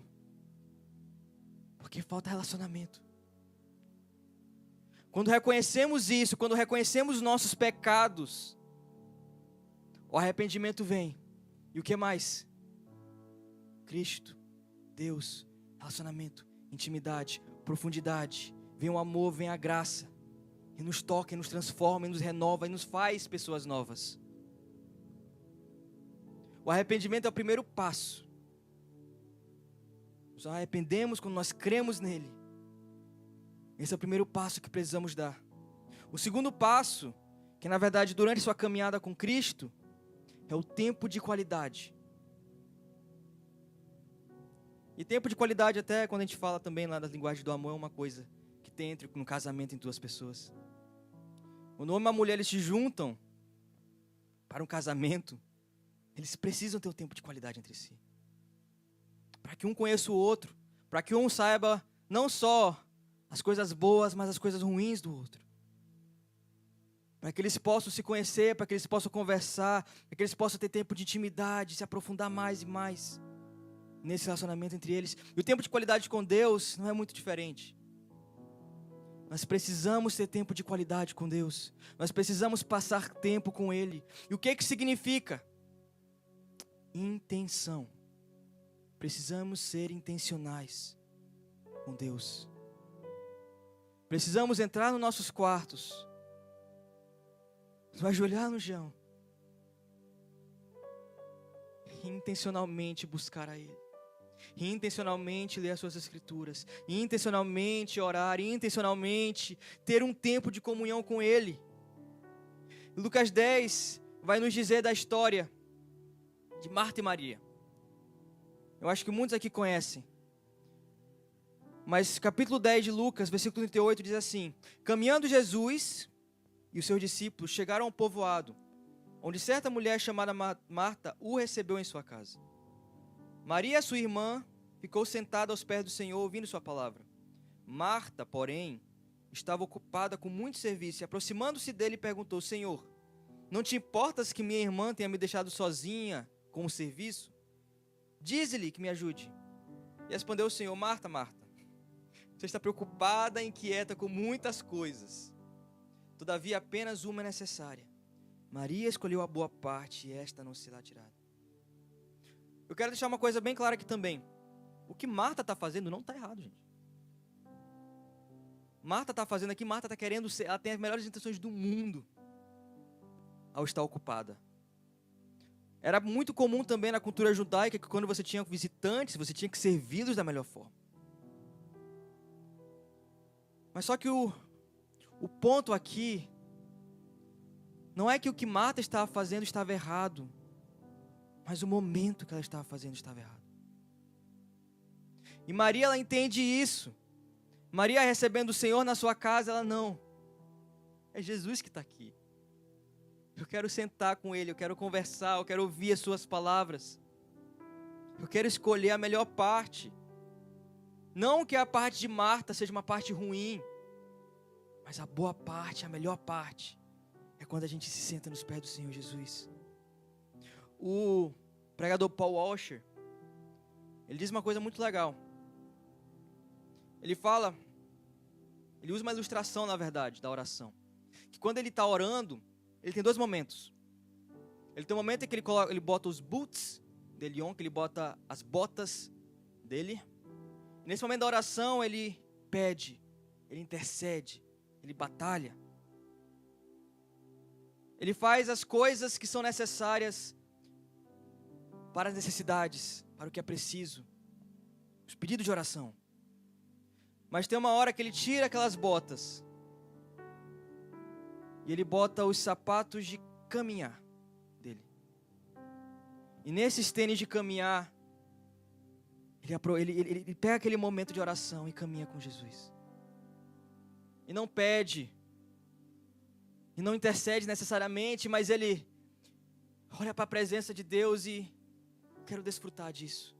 porque falta relacionamento. Quando reconhecemos isso, quando reconhecemos os nossos pecados, o arrependimento vem. E o que mais? Cristo, Deus, relacionamento, intimidade, profundidade, vem o amor, vem a graça, e nos toca, e nos transforma, e nos renova, e nos faz pessoas novas. O arrependimento é o primeiro passo. Nós nos arrependemos quando nós cremos nele. Esse é o primeiro passo que precisamos dar. O segundo passo, que na verdade durante sua caminhada com Cristo, é o tempo de qualidade. E tempo de qualidade, até quando a gente fala também lá das linguagens do amor, é uma coisa que tem no casamento entre duas pessoas. Quando o homem e a mulher eles se juntam para um casamento, eles precisam ter um tempo de qualidade entre si. Para que um conheça o outro, para que um saiba não só as coisas boas, mas as coisas ruins do outro. Para que eles possam se conhecer, para que eles possam conversar, para que eles possam ter tempo de intimidade, se aprofundar mais e mais nesse relacionamento entre eles. E o tempo de qualidade com Deus não é muito diferente. Nós precisamos ter tempo de qualidade com Deus. Nós precisamos passar tempo com Ele. E o que significa? Intenção. Precisamos ser intencionais com Deus. Precisamos entrar nos nossos quartos, nos ajoelhar no chão e intencionalmente buscar a Ele. E intencionalmente ler as suas escrituras, e intencionalmente orar, e intencionalmente ter um tempo de comunhão com Ele. Lucas 10 vai nos dizer da história de Marta e Maria. Eu acho que muitos aqui conhecem. Mas capítulo 10 de Lucas, versículo 38 diz assim: caminhando Jesus e os seus discípulos chegaram a um povoado, onde certa mulher chamada Marta o recebeu em sua casa. Maria, sua irmã, ficou sentada aos pés do Senhor, ouvindo sua palavra. Marta, porém, estava ocupada com muito serviço, e aproximando-se dele, perguntou: Senhor, não te importas que minha irmã tenha me deixado sozinha com o serviço? Dize-lhe que me ajude. E respondeu o Senhor: Marta, Marta, você está preocupada e inquieta com muitas coisas. Todavia, apenas uma é necessária. Maria escolheu a boa parte, e esta não será tirada. Eu quero deixar uma coisa bem clara aqui também. O que Marta está fazendo não está errado, gente. Marta está fazendo aqui, Marta está querendo ser, ela tem as melhores intenções do mundo ao estar ocupada. Era muito comum também na cultura judaica que quando você tinha visitantes, você tinha que servi-los da melhor forma. Mas só que o ponto aqui não é que o que Marta estava fazendo estava errado, mas o momento que ela estava fazendo estava errado. E Maria, ela entende isso. Maria recebendo o Senhor na sua casa, ela não. É Jesus que está aqui. Eu quero sentar com Ele, eu quero conversar, eu quero ouvir as suas palavras. Eu quero escolher a melhor parte. Não que a parte de Marta seja uma parte ruim, mas a boa parte, a melhor parte, é quando a gente se senta nos pés do Senhor Jesus. O pregador Paul Washer, ele diz uma coisa muito legal. Ele usa uma ilustração, na verdade, da oração. Que quando ele está orando, ele tem dois momentos. Ele tem um momento em que ele bota os boots dele on, que ele bota as botas dele. E nesse momento da oração, ele pede, ele intercede, ele batalha. Ele faz as coisas que são necessárias para as necessidades, para o que é preciso, os pedidos de oração. Mas tem uma hora que ele tira aquelas botas e ele bota os sapatos de caminhar dele. E nesses tênis de caminhar, ele pega aquele momento de oração e caminha com Jesus. E não pede, e não intercede necessariamente, mas ele olha para a presença de Deus e quero desfrutar disso.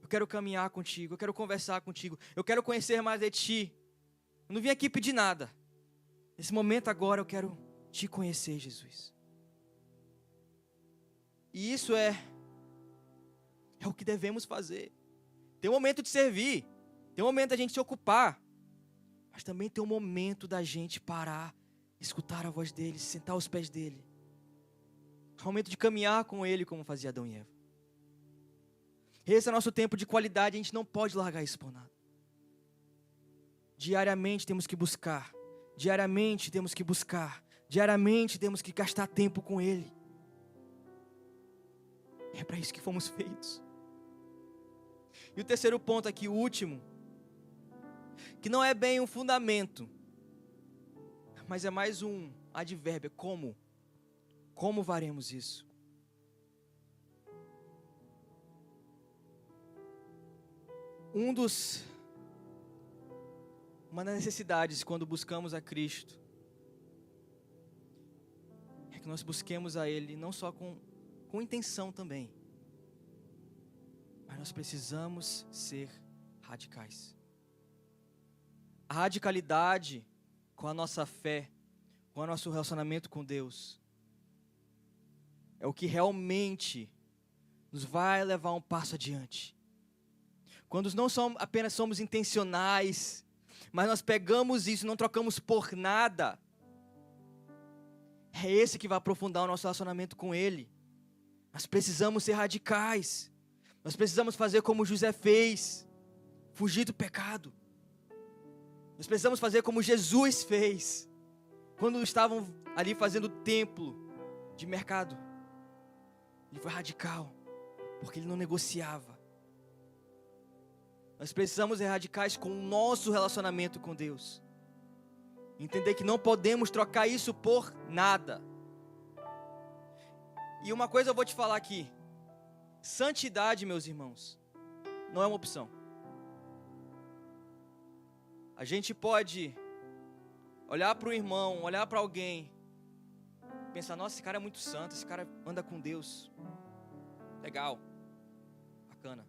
Eu quero caminhar contigo, eu quero conversar contigo, eu quero conhecer mais de ti. Eu não vim aqui pedir nada. Nesse momento agora eu quero te conhecer, Jesus. E isso é o que devemos fazer. Tem um momento de servir, tem um momento da gente se ocupar, mas também tem um momento da gente parar, escutar a voz dele, sentar aos pés dele. É um momento de caminhar com ele como fazia Adão e Eva. Esse é o nosso tempo de qualidade, a gente não pode largar isso por nada. diariamente temos que buscar. Diariamente temos que buscar. Diariamente temos que gastar tempo com Ele. É para isso que fomos feitos. E o terceiro ponto aqui, o último, que não é bem um fundamento, mas é mais um advérbio. Como? Como faremos isso? Uma das necessidades quando buscamos a Cristo é que nós busquemos a Ele não só com intenção também, mas nós precisamos ser radicais. A radicalidade com a nossa fé, com o nosso relacionamento com Deus, é o que realmente nos vai levar um passo adiante. Quando não apenas somos intencionais, mas nós pegamos isso e não trocamos por nada, é esse que vai aprofundar o nosso relacionamento com Ele. Nós precisamos ser radicais. Nós precisamos fazer como José fez, fugir do pecado. Nós precisamos fazer como Jesus fez, quando estavam ali fazendo o templo de mercado. Ele foi radical, porque ele não negociava. Nós precisamos ser radicais com o nosso relacionamento com Deus. Entender que não podemos trocar isso por nada. E uma coisa eu vou te falar aqui. Santidade, meus irmãos, não é uma opção. A gente pode olhar para o irmão, olhar para alguém, pensar, nossa, esse cara é muito santo, esse cara anda com Deus. Legal, bacana.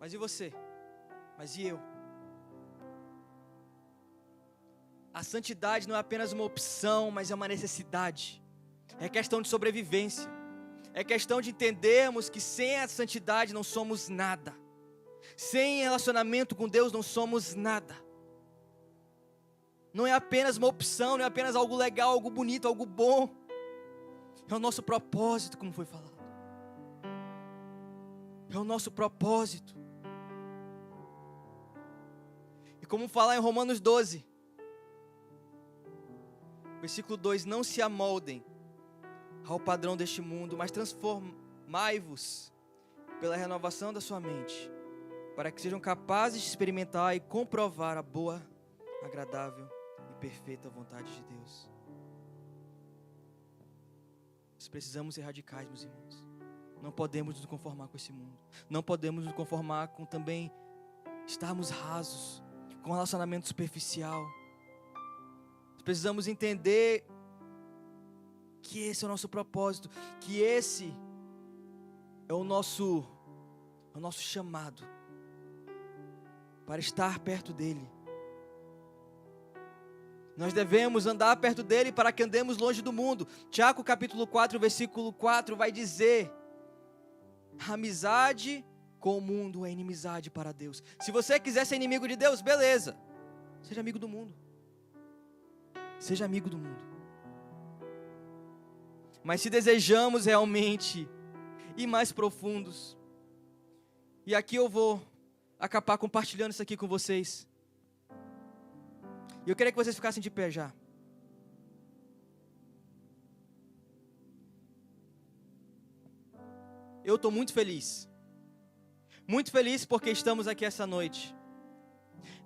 Mas e você? Mas e eu? A santidade não é apenas uma opção, mas é uma necessidade. É questão de sobrevivência. É questão de entendermos que sem a santidade não somos nada. Sem relacionamento com Deus não somos nada. Não é apenas uma opção, não é apenas algo legal, algo bonito, algo bom. É o nosso propósito, como foi falado. É o nosso propósito. E como falar em Romanos 12, versículo 2: não se amoldem ao padrão deste mundo, mas transformai-vos pela renovação da sua mente, para que sejam capazes de experimentar e comprovar a boa, agradável e perfeita vontade de Deus. Nós precisamos ser radicais, meus irmãos. Não podemos nos conformar com esse mundo. Não podemos nos conformar com também estarmos rasos, com um relacionamento superficial. Nós precisamos entender que esse é o nosso propósito, que esse é o nosso chamado para estar perto dele. Nós devemos andar perto dele para que andemos longe do mundo. Tiago capítulo 4, versículo 4 vai dizer: a amizade com o mundo é inimizade para Deus. Se você quiser ser inimigo de Deus, beleza, seja amigo do mundo. Seja amigo do mundo. Mas se desejamos realmente ir mais profundos, e aqui eu vou acabar compartilhando isso aqui com vocês. E eu queria que vocês ficassem de pé já. Eu estou muito feliz. Muito feliz porque estamos aqui essa noite.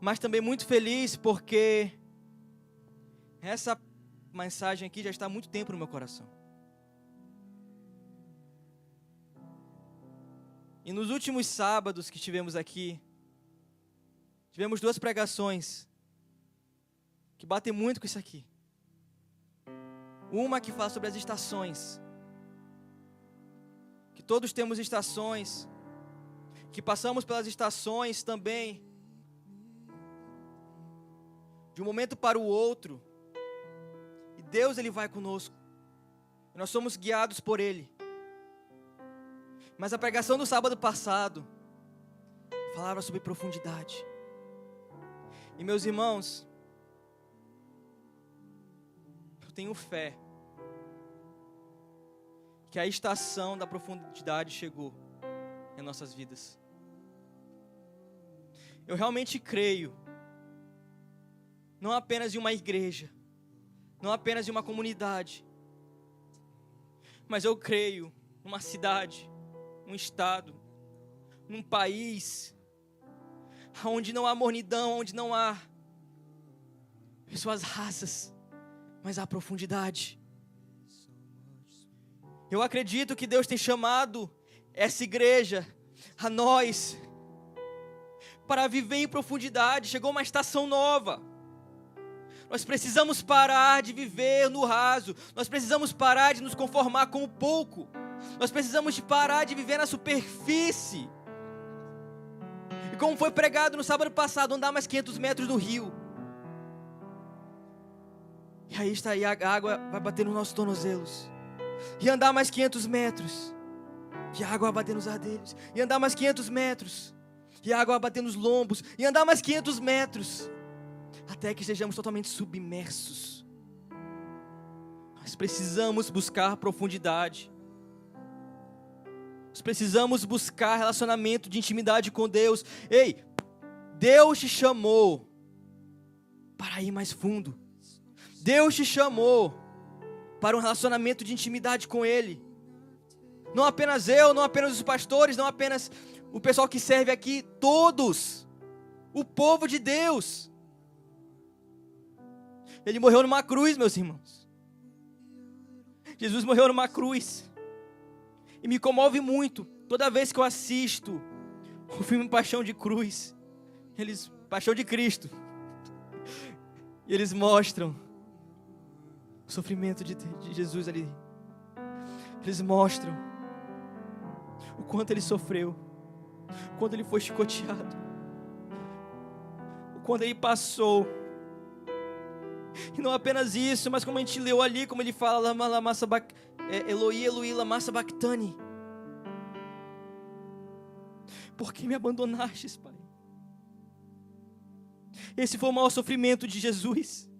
Mas também muito feliz porque essa mensagem aqui já está há muito tempo no meu coração. E nos últimos sábados que tivemos aqui, tivemos 2 pregações que batem muito com isso aqui. Uma que fala sobre as estações. Que todos temos estações. Que passamos pelas estações também. De um momento para o outro. E Deus, Ele vai conosco. E nós somos guiados por Ele. Mas a pregação do sábado passado falava sobre profundidade. E meus irmãos, eu tenho fé que a estação da profundidade chegou em nossas vidas. Eu realmente creio, não apenas em uma igreja, não apenas em uma comunidade, mas eu creio numa cidade, num estado, num país, onde não há mornidão, onde não há pessoas rasas, mas há profundidade. Eu acredito que Deus tem chamado essa igreja, a nós, para viver em profundidade. Chegou uma estação nova. Nós precisamos parar de viver no raso. Nós precisamos parar de nos conformar com o pouco. Nós precisamos parar de viver na superfície. E como foi pregado no sábado passado, andar mais 500 metros no rio. E aí está aí, a água vai bater nos nossos tornozelos. E andar mais 500 metros. E a água vai bater nos ardelhos. E andar mais 500 metros. E a água vai bater nos lombos. E andar mais 500 metros. Até que estejamos totalmente submersos. Nós precisamos buscar profundidade. Nós precisamos buscar relacionamento de intimidade com Deus. Ei, Deus te chamou para ir mais fundo. Deus te chamou para um relacionamento de intimidade com Ele. Não apenas eu, não apenas os pastores, não apenas o pessoal que serve aqui, todos, o povo de Deus. Ele morreu numa cruz, meus irmãos. Jesus morreu numa cruz. E me comove muito toda vez que eu assisto o filme Paixão de Cruz. Paixão de Cristo. E eles mostram o sofrimento de Jesus ali. Eles mostram o quanto ele sofreu, o quanto ele foi chicoteado, o quanto ele passou. E não apenas isso, mas como a gente leu ali, como ele fala, Eloi, Eloi, lama sabachthani. Por que me abandonastes, Pai? Esse foi o maior sofrimento de Jesus.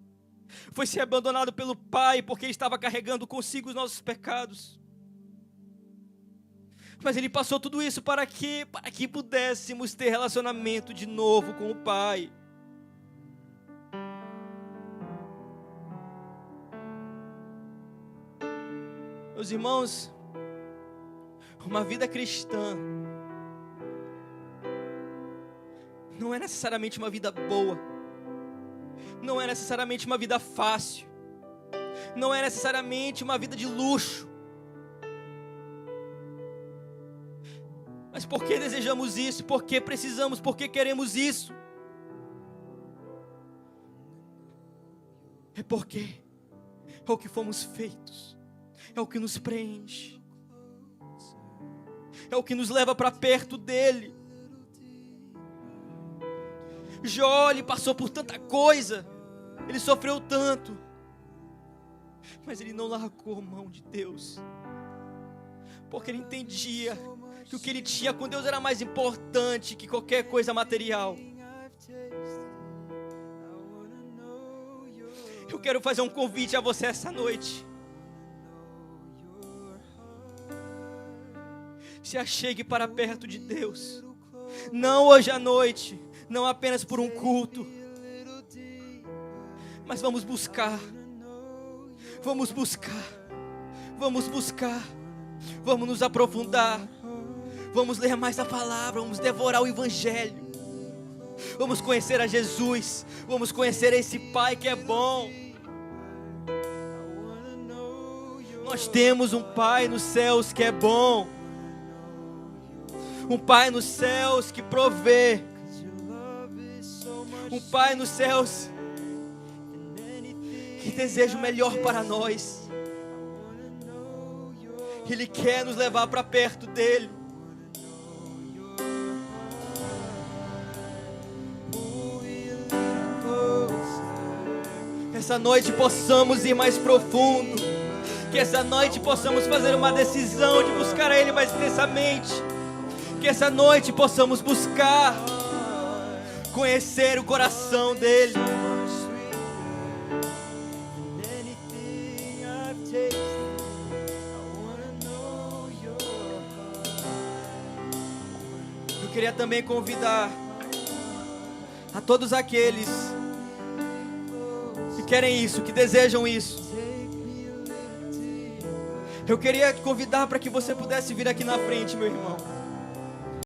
Foi ser abandonado pelo Pai, porque ele estava carregando consigo os nossos pecados. Mas ele passou tudo isso para quê? Para que pudéssemos ter relacionamento de novo com o Pai. Meus irmãos, uma vida cristã não é necessariamente uma vida boa, não é necessariamente uma vida fácil, não é necessariamente uma vida de luxo. Mas por que desejamos isso? Por que precisamos? Por que queremos isso? É porque é o que fomos feitos, é o que nos preenche, é o que nos leva para perto dele. Jó, ele passou por tanta coisa, ele sofreu tanto, mas ele não largou mão de Deus, porque ele entendia que o que ele tinha com Deus era mais importante que qualquer coisa material. Eu quero fazer um convite a você essa noite. Se achegue para perto de Deus. Não hoje à noite, não apenas por um culto, mas vamos buscar. Vamos buscar. Vamos buscar. Vamos nos aprofundar. Vamos ler mais a palavra, vamos devorar o Evangelho. Vamos conhecer a Jesus. Vamos conhecer esse Pai que é bom. Nós temos um Pai nos céus que é bom. Um Pai nos céus que provê. Um Pai nos céus que deseja o melhor para nós. Ele quer nos levar para perto dele. Que essa noite possamos ir mais profundo. Que essa noite possamos fazer uma decisão de buscar a Ele mais intensamente. Que essa noite possamos buscar conhecer o coração dEle. Eu queria também convidar a todos aqueles que querem isso, que desejam isso. Eu queria te convidar para que você pudesse vir aqui na frente, meu irmão.